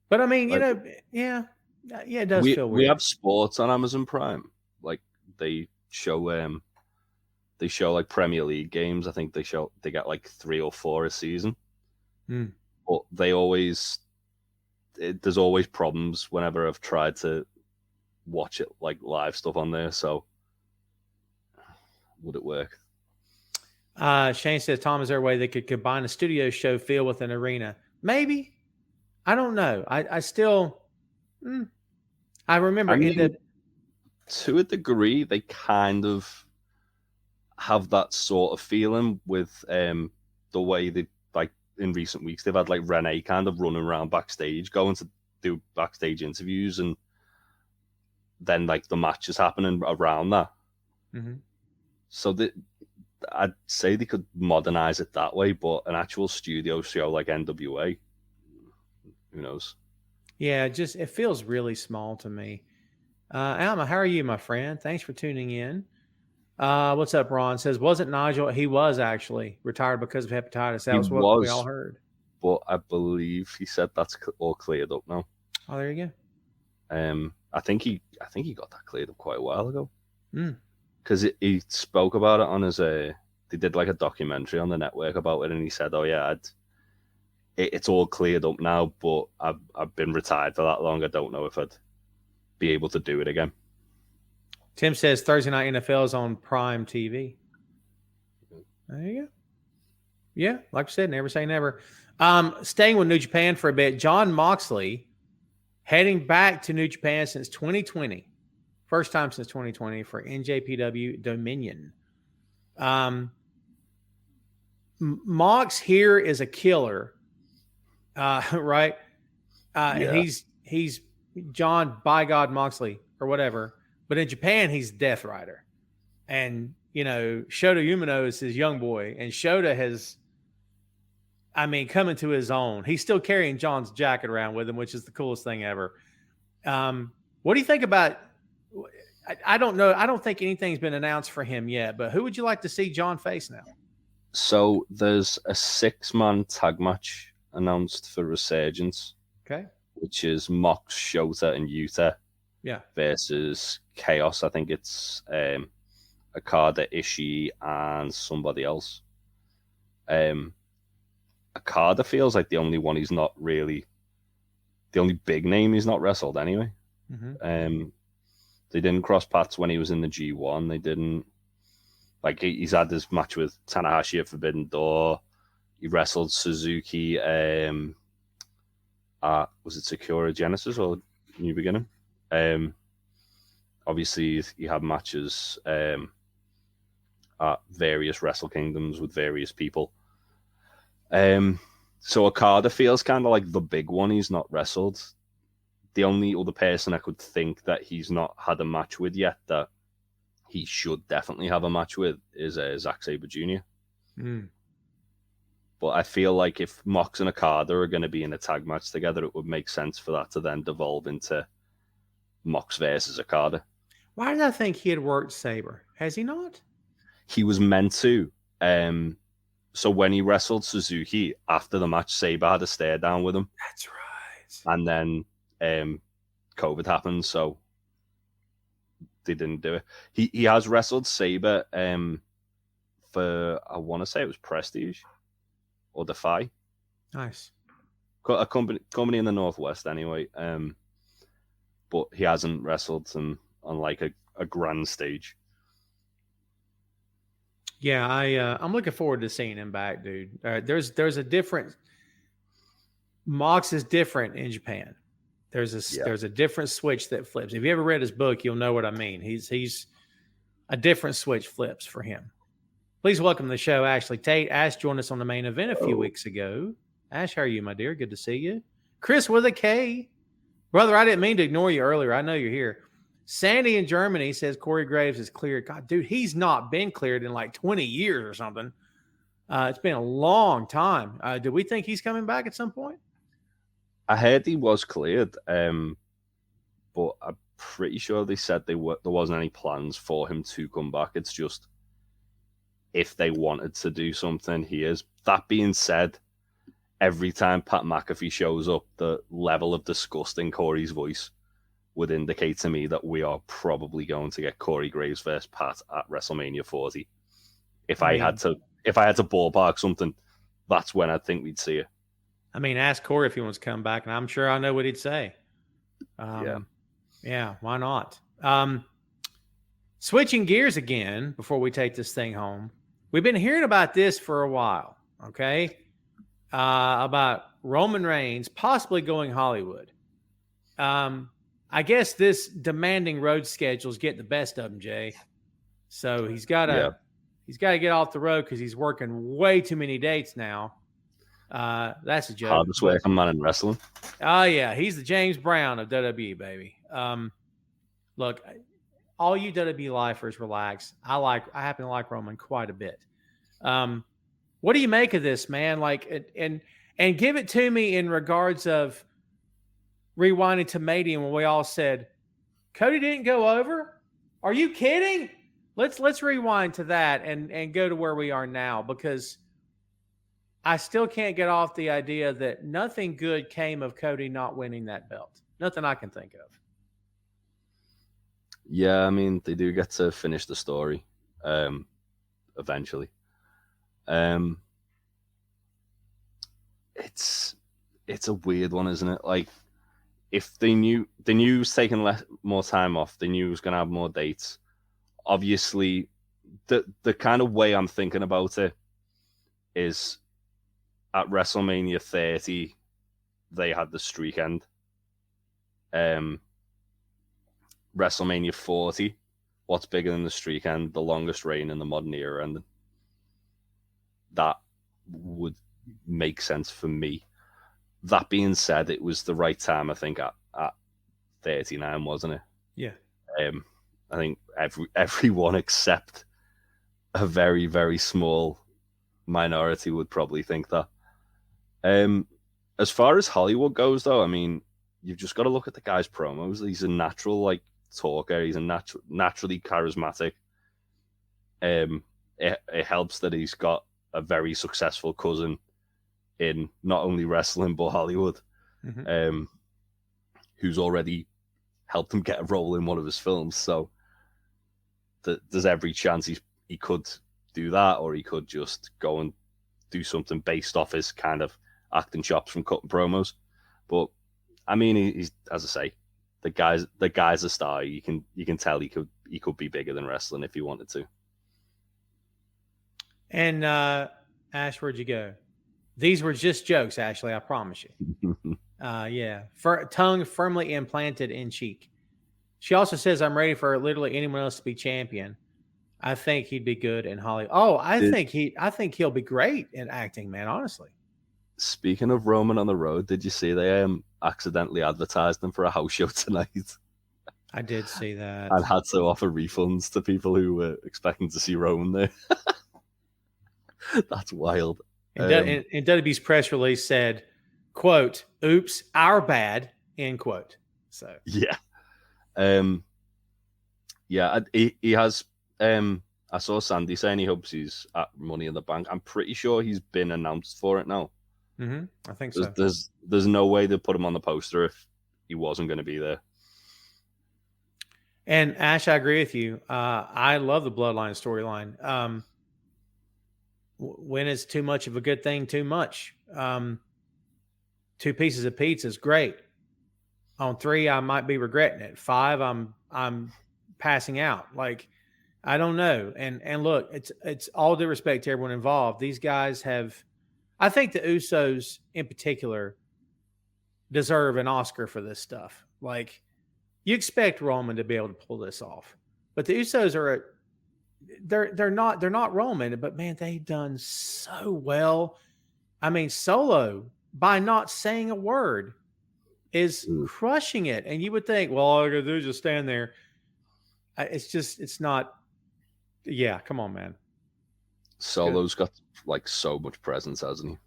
But I mean, yeah, it does feel weird. We have sports on Amazon Prime. Like they show like Premier League games. I think they get like 3 or 4 a season. But there's always problems whenever I've tried to watch it like live stuff on there. So would it work? Shane says, Tom, is there a way they could combine a studio show feel with an arena? Maybe. I don't know. I still I remember to a degree they kind of have that sort of feeling with the way they, like, in recent weeks they've had like Renee kind of running around backstage, going to do backstage interviews, and then like the match is happening around that. Mm-hmm. So I'd say they could modernize it that way, but an actual studio show like NWA, who knows? Yeah, it feels really small to me. Alma, how are you, my friend? Thanks for tuning in. What's up, Ron? Says, wasn't Nigel? He was actually retired because of hepatitis. That was what we all heard. But I believe he said that's all cleared up now. Oh, there you go. I think he got that cleared up quite a while ago. Mm. Because he spoke about it on his they did like a documentary on the network about it, and he said, "Oh yeah, it's all cleared up now, but I've been retired for that long. I don't know if I'd be able to do it again." Tim says Thursday Night NFL is on Prime TV. There you go. Yeah, like I said, never say never. Staying with New Japan for a bit, Jon Moxley heading back to New Japan since 2020. First time since 2020 for NJPW Dominion. Mox here is a killer, right? Yeah. And he's John by God Moxley or whatever. But in Japan, he's Death Rider. And, Shota Umino is his young boy. And Shota has, coming to his own. He's still carrying John's jacket around with him, which is the coolest thing ever. What do you think about... I don't know. I don't think anything's been announced for him yet. But who would you like to see John face now? So there's a 6-man tag match announced for Resurgence. Okay. Which is Mox, Shota, and Yuta. Yeah. Versus Chaos. I think it's Okada, Ishii, and somebody else. Okada feels like the only one he's not really... The only big name he's not wrestled anyway. Mm-hmm. They didn't cross paths when he was in the G1. They didn't... Like, he's had this match with Tanahashi at Forbidden Door. He wrestled Suzuki. Was it Sakura Genesis or New Beginning? Obviously, he had matches at various Wrestle Kingdoms with various people. So Okada feels kind of like the big one he's not wrestled. The only other person I could think that he's not had a match with yet that he should definitely have a match with is Zack Sabre Jr. Mm. But I feel like if Mox and Okada are going to be in a tag match together, it would make sense for that to then devolve into Mox versus Okada. Why did I think he had worked Sabre? Has he not? He was meant to. So when he wrestled Suzuki, after the match, Sabre had a stare down with him. That's right. And then COVID happened, so they didn't do it. He has wrestled Sabre for, I want to say it was Prestige or Defy. Nice. A company in the Northwest anyway. But he hasn't wrestled him on like a grand stage. Yeah, I'm looking forward to seeing him back, dude. There's a different... Mox is different in Japan. There's a different switch that flips. If you ever read his book, you'll know what I mean. He's a different switch flips for him. Please welcome to the show, Ashley Tate. Ash joined us on the main event a few weeks ago. Ash, how are you, my dear? Good to see you. Chris with a K. Brother, I didn't mean to ignore you earlier. I know you're here. Sandy in Germany says Corey Graves is cleared. God, dude, he's not been cleared in like 20 years or something. It's been a long time. Do we think he's coming back at some point? I heard he was cleared, but I'm pretty sure they said there wasn't any plans for him to come back. It's just if they wanted to do something, he is. That being said, every time Pat McAfee shows up, the level of disgust in Corey's voice would indicate to me that we are probably going to get Corey Graves versus Pat at WrestleMania 40. If I had to ballpark something, that's when I think we'd see it. I mean, ask Corey if he wants to come back, and I'm sure I know what he'd say. Yeah, why not? Switching gears again before we take this thing home. We've been hearing about this for a while, okay? About Roman Reigns possibly going Hollywood. I guess this demanding road schedule is getting the best of him, Jay. So he's got to He's got to get off the road because he's working way too many dates now. That's a joke. Hardest working man in wrestling. Oh, yeah. He's the James Brown of WWE, baby. Look, all you WWE lifers, relax. I happen to like Roman quite a bit. What do you make of this, man? Like, and give it to me in regards of rewinding to Mania when we all said, Cody didn't go over? Are you kidding? Let's rewind to that and go to where we are now, because I still can't get off the idea that nothing good came of Cody not winning that belt. Nothing I can think of. Yeah, I mean, they do get to finish the story eventually. It's a weird one, isn't it? Like, if they knew he was taking more time off, they knew he was going to have more dates. Obviously, the kind of way I'm thinking about it is at WrestleMania 30, they had the streak end. WrestleMania 40, what's bigger than the streak end? The longest reign in the modern era ending. That would make sense for me. That being said, it was the right time, I think, at 39, wasn't it? Yeah. I think everyone except a very, very small minority would probably think that. As far as Hollywood goes, though, I mean, you've just got to look at the guy's promos. He's a natural, like, talker. He's a naturally charismatic. It helps that he's got a very successful cousin in not only wrestling but Hollywood, who's already helped him get a role in one of his films. So there's every chance he could do that, or he could just go and do something based off his kind of acting chops from cutting promos. But I mean, he's, as I say, the guy's a star. You can tell he could be bigger than wrestling if he wanted to. And Ash, where'd you go? These were just jokes, Ashley. I promise you. Yeah, tongue firmly implanted in cheek. She also says, "I'm ready for literally anyone else to be champion. I think he'd be good in Hollywood." Oh, I think he'll be great in acting, man. Honestly. Speaking of Roman on the road, did you see they accidentally advertised him for a house show tonight? I did see that. And had to offer refunds to people who were expecting to see Roman there. That's wild. And WWE's press release said, quote, "Oops, our bad," end quote. So yeah. He has. I saw Sandy saying he hopes he's at Money in the Bank. I'm pretty sure he's been announced for it now. I think so. There's no way to put him on the poster if he wasn't going to be there. And Ash, I agree with you. I love the Bloodline storyline. When it's too much of a good thing, too much. 2 pieces of pizza is great. On 3, I might be regretting it. 5, I'm passing out. Like, I don't know. And look, it's all due respect to everyone involved. These guys have, I think the Usos in particular deserve an Oscar for this stuff. Like, you expect Roman to be able to pull this off, but the Usos are they're not Roman, but man, they've done so well. I mean, Solo, by not saying a word, is crushing it. And you would think, well, all I gotta do is just stand there. It's not. Yeah, come on, man. Solo's got like so much presence, hasn't he?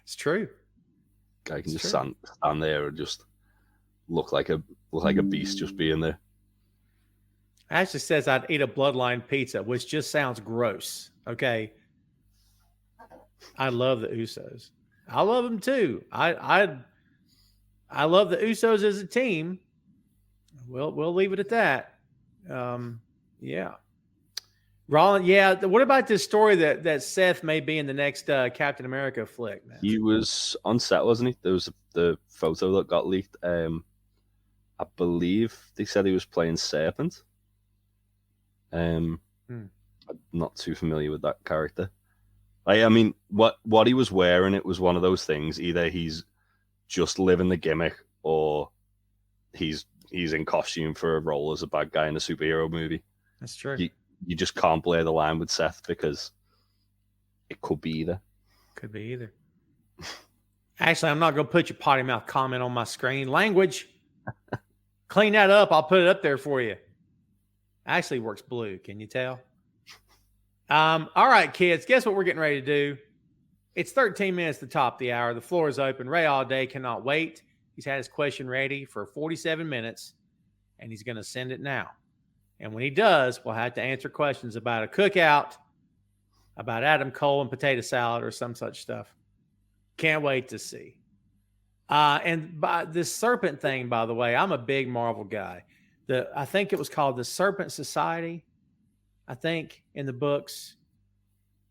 It's true. Guy can just stand there and just look like a beast just being there. Ashley says I'd eat a Bloodline pizza, which just sounds gross. Okay. I love the Usos. I love them too. I love the Usos as a team. We'll leave it at that. Yeah. Rollins, yeah. What about this story that Seth may be in the next Captain America flick, man? He was on set, wasn't he? There was the photo that got leaked. I believe they said he was playing Serpent. I'm not too familiar with that character. I mean, what he was wearing, it was one of those things. Either he's just living the gimmick, or he's in costume for a role as a bad guy in a superhero movie. That's true. you just can't blur the line with Seth because it could be either. Could be either. Actually, I'm not going to put your potty mouth comment on my screen. Language. Clean that up. I'll put it up there for you. Actually works blue. Can you tell? All right, kids. Guess what we're getting ready to do? It's 13 minutes to top the hour. The floor is open. Ray all day cannot wait. He's had his question ready for 47 minutes, and he's going to send it now. And when he does, we'll have to answer questions about a cookout, about Adam Cole and potato salad or some such stuff. Can't wait to see. And by this serpent thing, by the way, I'm a big Marvel guy. I think it was called the Serpent Society, I think, in the books.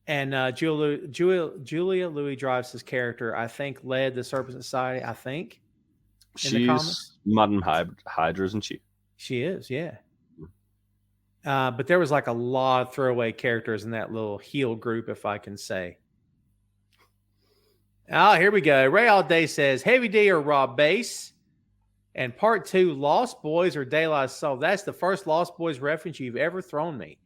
And Julia Louis-Dreyfus' character, I think, led the Serpent Society, I think. She's Madam Hydra, isn't she? She is, yeah. But there was like a lot of throwaway characters in that little heel group, if I can say. Oh, here we go. Ray All Day says, Heavy D or Raw Bass. And part 2, Lost Boys or De La Soul. That's the first Lost Boys reference you've ever thrown me.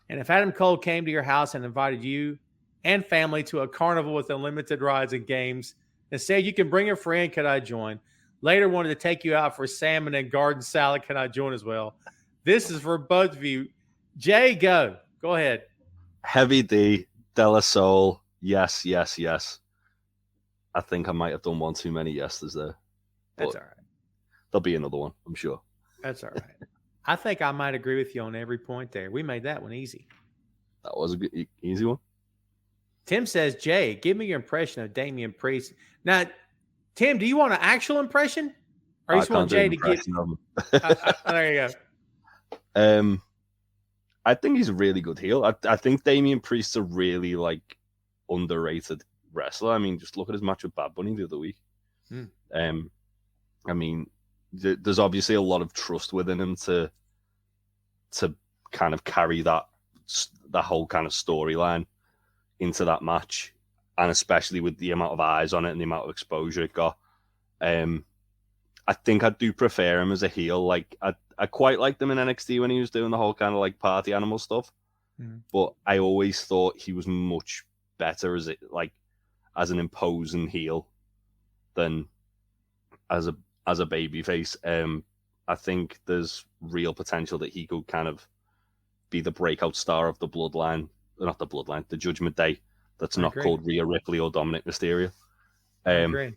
And if Adam Cole came to your house and invited you and family to a carnival with unlimited rides and games and said you can bring a friend, could I join? Later wanted to take you out for salmon and garden salad, can I join as well? This is for both of you. Jay, go. Go ahead. Heavy D, De La Soul. Yes, yes, yes. I think I might have done one too many yeses there. That's all right. There'll be another one, I'm sure. That's all right. I think I might agree with you on every point there. We made that one easy. That was a good, easy one. Tim says, Jay, give me your impression of Damian Priest. Now, Tim, do you want an actual impression? Or you just want Jay to give? There you go. I think he's a really good heel. I think Damian Priest's a really underrated wrestler. I mean, just look at his match with Bad Bunny the other week. I mean, there's obviously a lot of trust within him to kind of carry that whole kind of storyline into that match, and especially with the amount of eyes on it and the amount of exposure it got. I think I do prefer him as a heel. I quite liked him in NXT when he was doing the whole kind of party animal stuff, but I always thought he was much better as an imposing heel than as a babyface. I think there's real potential that he could kind of be the breakout star of the Bloodline, not the Bloodline, the Judgment Day. That's not called Rhea Ripley or Dominic Mysterio. I agree.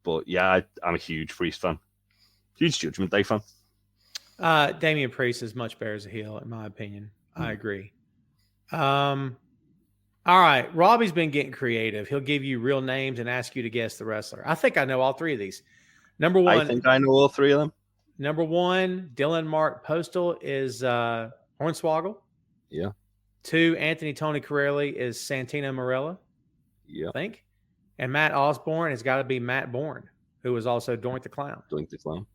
But yeah, I'm a huge Priest fan, huge Judgment Day fan. Damian Priest is much better as a heel, in my opinion. I agree. All right, Robbie's been getting creative. He'll give you real names and ask you to guess the wrestler. I think I know all three of these. Number one. I think I know all three of them. Number 1, Dylan Mark Postal is Hornswoggle. Yeah. 2, Anthony Tony Corelli is Santino Marella. Yeah. I think. And Matt Osborne has got to be Matt Bourne, who was also Doink the Clown. Doink the Clown.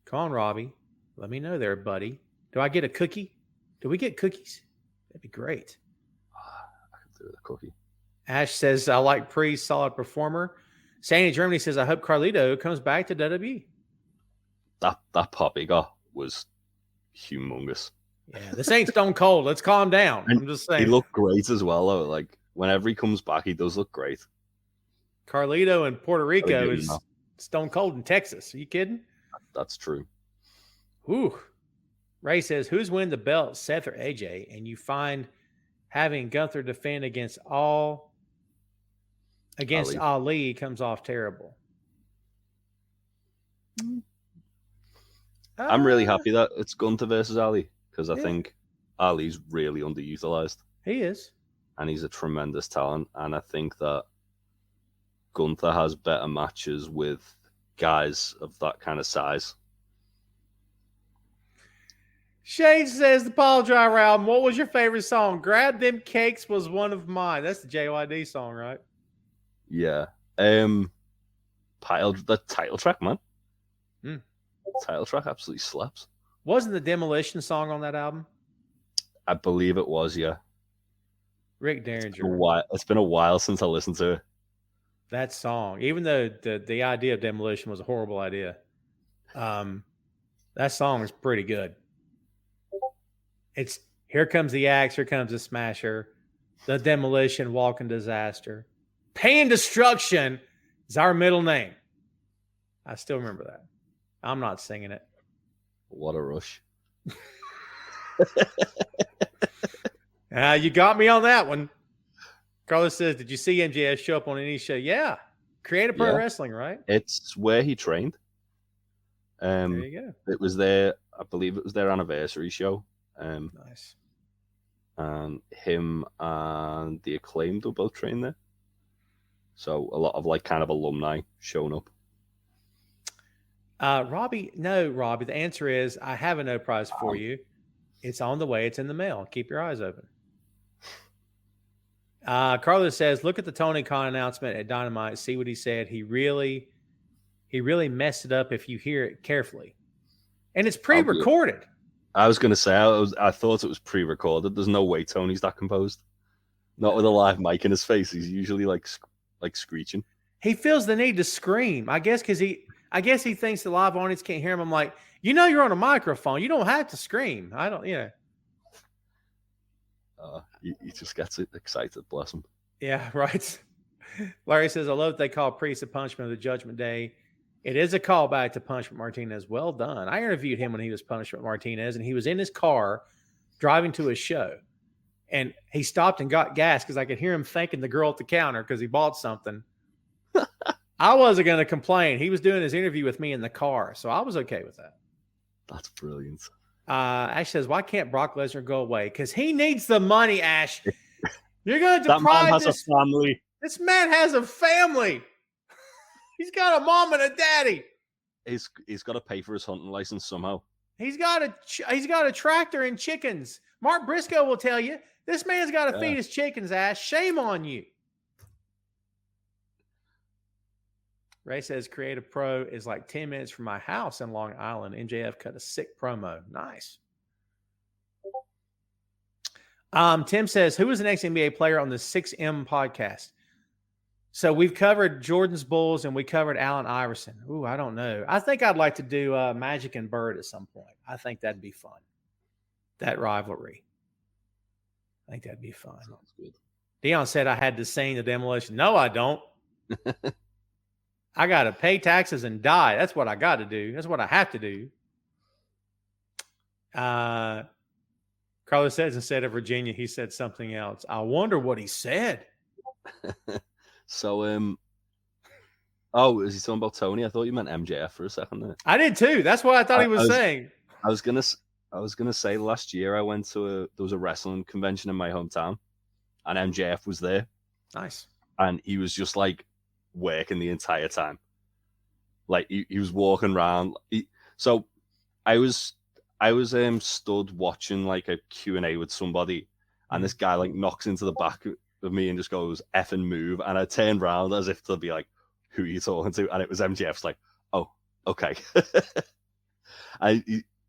Come on, Robbie. Let me know there, buddy. Do I get a cookie? Do we get cookies? That'd be great. I could do the cookie. Ash says, I like Priest, solid performer. Sandy Germany says, I hope Carlito comes back to WWE. That pop he got was humongous. Yeah, this ain't Stone Cold. Let's calm down. I'm just saying. He looked great as well, though. Whenever he comes back, he does look great. Carlito in Puerto Rico is Stone Cold in Texas. Are you kidding? That's true. Ooh. Ray says, who's winning the belt, Seth or AJ? And you find having Gunther defend against Ali comes off terrible. I'm really happy that it's Gunther versus Ali, because I think Ali's really underutilized. He is. And he's a tremendous talent. And I think that Gunther has better matches with guys of that kind of size. Shane says the Paul Driver album. What was your favorite song? Grab Them Cakes was one of mine. That's the JYD song, right? Yeah. The title track, man. The title track absolutely slaps. Wasn't the Demolition song on that album? I believe it was, yeah. Rick Derringer. It's been a while since I listened to it. That song, even though the idea of Demolition was a horrible idea, that song is pretty good. It's here comes the axe, here comes the smasher, the demolition, walking disaster. Pain Destruction is our middle name. I still remember that. I'm not singing it. What a rush. You got me on that one. Carlos says, did you see MJF show up on any show? Yeah. Creative Pro Wrestling, right? It's where he trained. There you go. It was their, I believe it was their anniversary show. Nice. And him and the Acclaimed were both trained there. So a lot of like kind of alumni showing up. Robbie, the answer is I have a no prize for you. It's on the way. It's in the mail. Keep your eyes open. Carlos says, look at the Tony Khan announcement at Dynamite. See what he said. He really messed it up if you hear it carefully. And it's pre-recorded. I was going to say, I thought it was pre-recorded. There's no way Tony's that composed. Not with a live mic in his face. He's usually like screeching. He feels the need to scream. I guess he thinks the live audience can't hear him. I'm like, you're on a microphone. You don't have to scream. I don't, He just gets excited, bless him. Yeah, right. Larry says, I love that they call Priest a punishment of the Judgment Day. It is a callback to Punishment Martinez. Well done. I interviewed him when he was Punishment Martinez, and he was in his car driving to a show. And he stopped and got gas because I could hear him thanking the girl at the counter because he bought something. I wasn't going to complain. He was doing his interview with me in the car, so I was okay with that. That's brilliant. Ash says, why can't Brock Lesnar go away? Because he needs the money, Ash. You're going to deprive that man has a family. This man has a family. He's got a mom and a daddy. He's got to pay for his hunting license somehow. He's got a tractor and chickens. Mark Briscoe will tell you, this man's got to feed his chickens, Ash. Shame on you. Ray says Creative Pro is like 10 minutes from my house in Long Island. MJF cut a sick promo. Nice. Tim says, who was the next NBA player on the 6M podcast? So we've covered Jordan's Bulls and we covered Allen Iverson. Ooh, I don't know. I think I'd like to do Magic and Bird at some point. I think that'd be fun. That rivalry. I think that'd be fun. Sounds good. Dion said I had to sing the demolition. No, I don't. I got to pay taxes and die. That's what I got to do. That's what I have to do. Carlos says instead of Virginia, he said something else. I wonder what he said. So, is he talking about Tony? I thought you meant MJF for a second there. I did too. That's what I thought he was saying. I was gonna say last year I went to there was a wrestling convention in my hometown, and MJF was there. Nice. And he was just like working the entire time. Like he was walking around. So I was stood watching like a Q&A with somebody, and this guy like knocks into the back of me and just goes effing move, and I turned around as if to be like, who are you talking to? And it was MJF's like, oh, okay.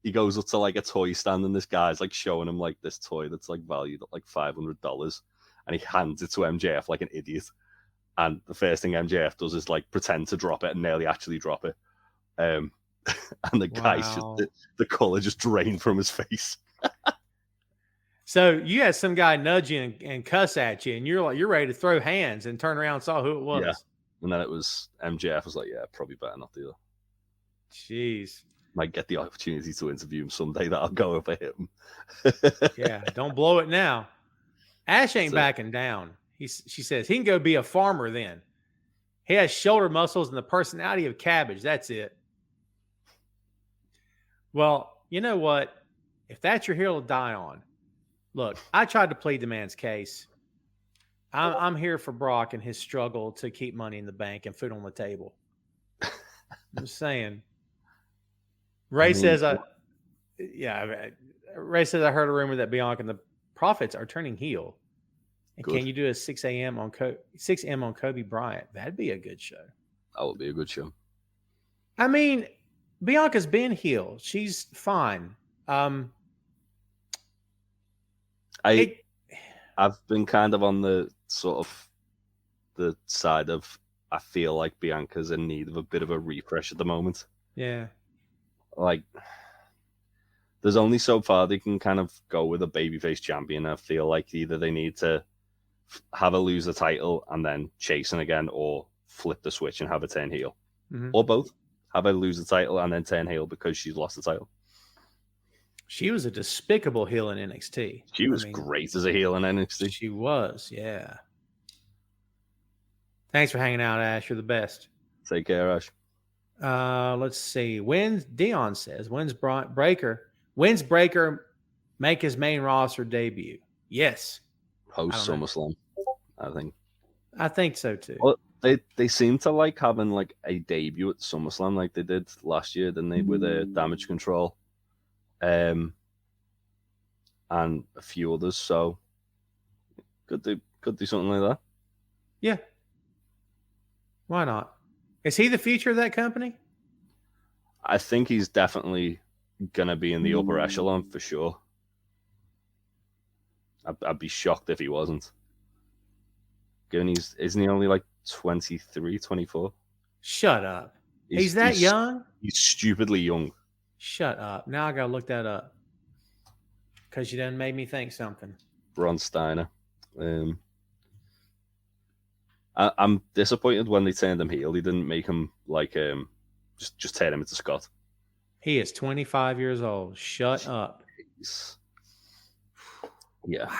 He goes up to like a toy stand, and this guy's like showing him like this toy that's like valued at like $500, and he hands it to MJF like an idiot. And the first thing MJF does is like pretend to drop it and nearly actually drop it. And the guy's just the color just drained from his face. So you had some guy nudge you and cuss at you, and you're ready to throw hands and turn around and saw who it was. Yeah. And then it was MJF was like, yeah, probably better not do that. Jeez. Might get the opportunity to interview him someday that I'll go over him. Yeah, don't blow it now. Ash ain't backing down. She says he can go be a farmer then. He has shoulder muscles and the personality of cabbage. That's it. Well, you know what? If that's your hill to die on, look, I tried to plead the man's case. I'm here for Brock and his struggle to keep money in the bank and food on the table. I'm just saying. Ray says, Ray says I heard a rumor that Bianca and the Prophets are turning heel. And good. Can you do a 6 a.m. on 6 a.m. on Kobe Bryant? That'd be a good show. That would be a good show. I mean, Bianca's been heel. She's fine. I've been kind of on the sort of the side of I feel like Bianca's in need of a bit of a refresh at the moment. Yeah. Like there's only so far they can kind of go with a babyface champion. I feel like either they need to have her lose the title and then chasing again, or flip the switch and have her turn heel, or both. Have her lose the title and then turn heel because she's lost the title. She was a despicable heel in NXT. She was great as a heel in NXT. She was, yeah. Thanks for hanging out, Ash. You're the best. Take care, Ash. Let's see. Dion says, when's Breaker make his main roster debut? Yes. Post SummerSlam, I think so too. Well, they seem to like having like a debut at SummerSlam like they did last year, didn't they, with Damage Control, and a few others. So could do something like that. Yeah. Why not? Is he the future of that company? I think he's definitely gonna be in the upper echelon for sure. I'd be shocked if he wasn't. Given isn't he only like 23, 24? Shut up. He's that young? He's stupidly young. Shut up. Now I gotta look that up. Because you done made me think something. Braun Steiner. I'm disappointed when they turned him heel. They didn't make him like just turn him into Scott. He is 25 years old. Shut up. Yeah.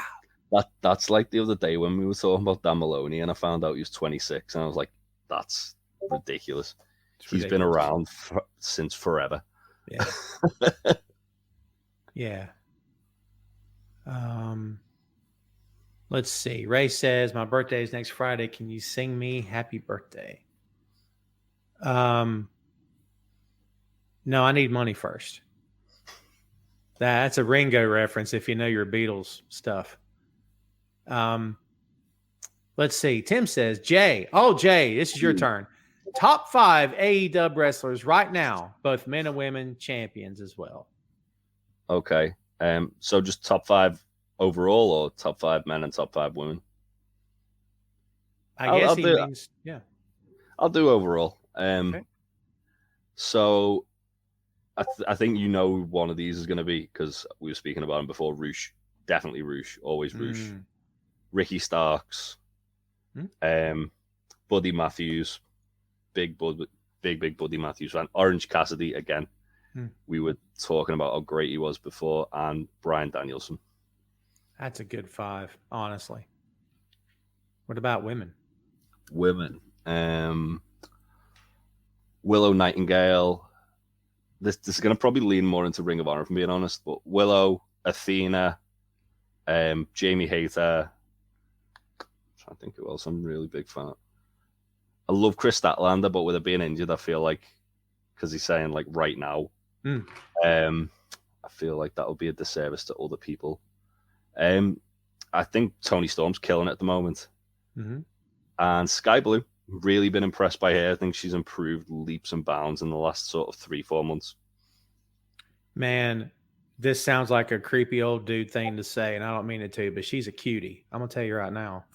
Wow. That's like the other day when we were talking about Dan Maloney and I found out he was 26 and I was like, that's ridiculous. He's been around since forever. Yeah. Yeah. Let's see. Ray says, my birthday is next Friday. Can you sing me happy birthday? No, I need money first. That's a Ringo reference if you know your Beatles stuff. Let's see. Tim says, Jay, this is your turn. Top 5 AEW wrestlers right now, both men and women champions as well. Okay. So just top 5 overall or top 5 men and top 5 women? I guess he means, yeah. I'll do overall. Okay. So I think you know one of these is going to be, because we were speaking about him before, Roosh. Definitely Roosh. Always Roosh. Ricky Starks. Buddy Matthews. Big Buddy Matthews fan. Orange Cassidy again. We were talking about how great he was before, and Bryan Danielson. That's a good 5, honestly. What about women? Women. Willow Nightingale. This is going to probably lean more into Ring of Honor, if I'm being honest, but Willow, Athena, Jamie Hayter. I'm trying to think who else I'm a really big fan of. I love Chris Statlander, but with her being injured, I feel like, because he's saying like right now, I feel like that would be a disservice to other people. I think Toni Storm's killing it at the moment. And Sky Blue, really been impressed by her. I think she's improved leaps and bounds in the last sort of 3-4 months. Man, this sounds like a creepy old dude thing to say, and I don't mean it to, but she's a cutie. I'm going to tell you right now.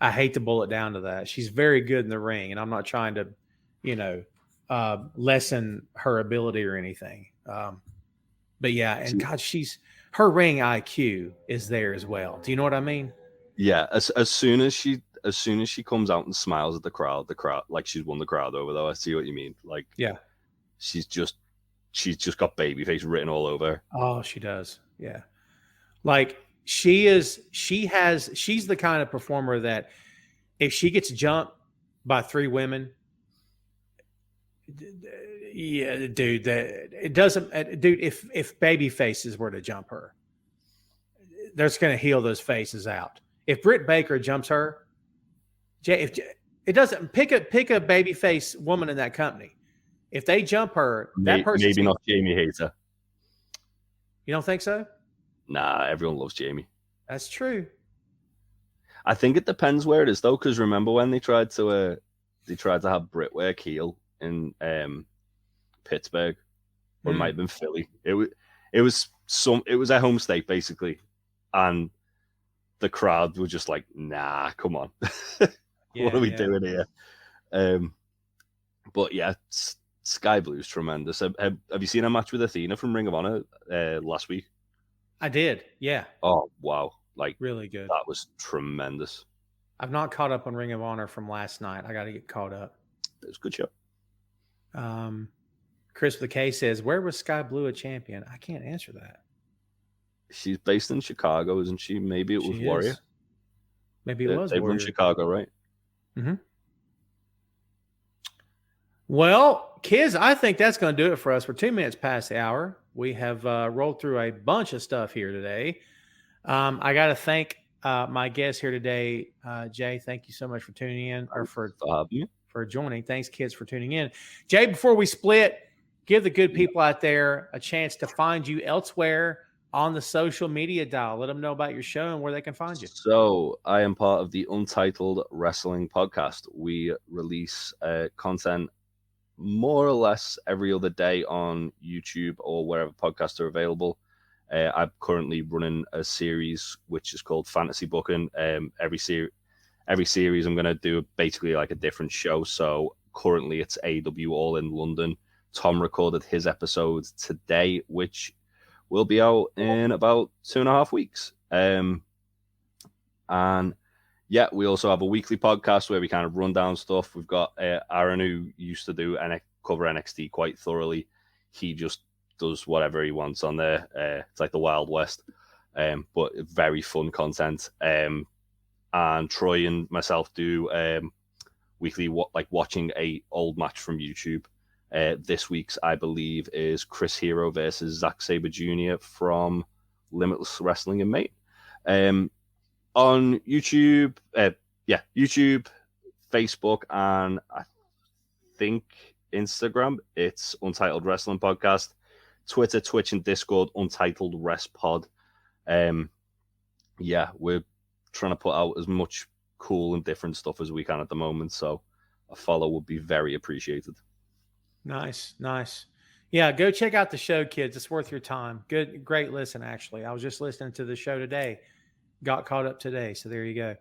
I hate to boil it down to that. She's very good in the ring, and I'm not trying to, lessen her ability or anything. But yeah, and God, her ring IQ is there as well. Do you know what I mean? Yeah, as soon as she comes out and smiles at the crowd, like she's won the crowd over. Though I see what you mean. Like, yeah, she's just babyface written all over her. Oh, she does. Yeah, like she's the kind of performer that if she gets jumped by 3 women, yeah, dude, it doesn't, dude. If baby faces were to jump her, that's going to heal those faces out. If Britt Baker jumps her, if it doesn't pick a baby face woman in that company, if they jump her, that person maybe not Jamie Hayter. You don't think so? Nah, everyone loves Jamie. That's true. I think it depends where it is though, because remember when they tried to have Britt work heel in Pittsburgh, or it might have been Philly. It was a home state basically, and the crowd were just like, "Nah, come on, what are we doing here?" But yeah, Sky Blue's tremendous. Have you seen a match with Athena from Ring of Honor last week? I did. Yeah. Oh, wow. Like, really good. That was tremendous. I've not caught up on Ring of Honor from last night. I got to get caught up. It was a good show. Chris with the K says, where was Sky Blue a champion? I can't answer that. She's based in Chicago, isn't she? Maybe it was Warrior. Maybe it was They Warrior. run Chicago, right? Mm-hmm. Well, kids, I think that's going to do it for us. We're 2 minutes past the hour. We have rolled through a bunch of stuff here today. I got to thank my guest here today, Jay. Thank you so much for tuning in or for joining. Thanks, kids, for tuning in. Jay, before we split, give the good people out there a chance to find you elsewhere on the social media dial. Let them know about your show and where they can find you. So I am part of the Untitled Wrestling Podcast. We release content more or less every other day on YouTube or wherever podcasts are available. I'm currently running a series which is called Fantasy Booking. Every series I'm going to do basically like a different show. So currently it's AW All in London. Tom recorded his episode today, which will be out in about 2.5 weeks. And yeah, we also have a weekly podcast where we kind of run down stuff. We've got Aaron, who used to do cover NXT quite thoroughly. He just does whatever he wants on there. It's like the Wild West, but very fun content. And Troy and myself do weekly watching a old match from YouTube. This week's, I believe, is Chris Hero versus Zack Sabre Jr. from Limitless Wrestling in Maine. On YouTube, YouTube, Facebook, and I think Instagram, it's Untitled Wrestling Podcast. Twitter, Twitch, and Discord, Untitled Rest Pod. We're trying to put out as much cool and different stuff as we can at the moment, so a follow would be very appreciated. Nice. Yeah, go check out the show, kids. It's worth your time. Great listen, actually. I was just listening to the show today. Got caught up today, so there you go.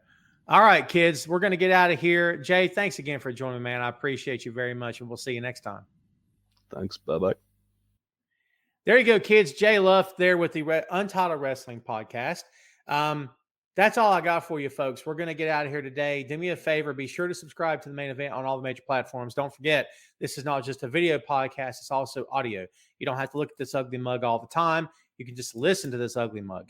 All right, kids, we're going to get out of here. Jay, thanks again for joining me, man. I appreciate you very much, and we'll see you next time. Thanks. Bye-bye. There you go, kids. Jay Luft there with the Untitled Wrestling Podcast. That's all I got for you, folks. We're going to get out of here today. Do me a favor. Be sure to subscribe to the main event on all the major platforms. Don't forget, this is not just a video podcast. It's also audio. You don't have to look at this ugly mug all the time. You can just listen to this ugly mug.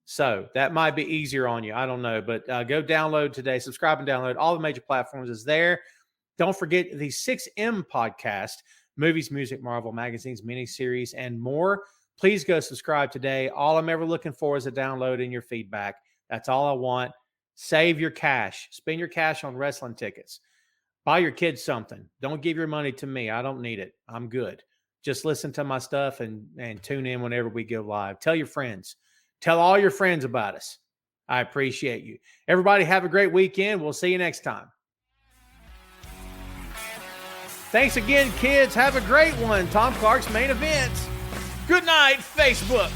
So that might be easier on you. I don't know, but go download today. Subscribe and download. All the major platforms is there. Don't forget the 6M podcast, movies, music, Marvel, magazines, miniseries, and more. Please go subscribe today. All I'm ever looking for is a download and your feedback. That's all I want. Save your cash. Spend your cash on wrestling tickets. Buy your kids something. Don't give your money to me. I don't need it. I'm good. Just listen to my stuff and tune in whenever we go live. Tell your friends. Tell all your friends about us. I appreciate you. Everybody have a great weekend. We'll see you next time. Thanks again, kids. Have a great one. Tom Clark's Main Event. Good night, Facebook.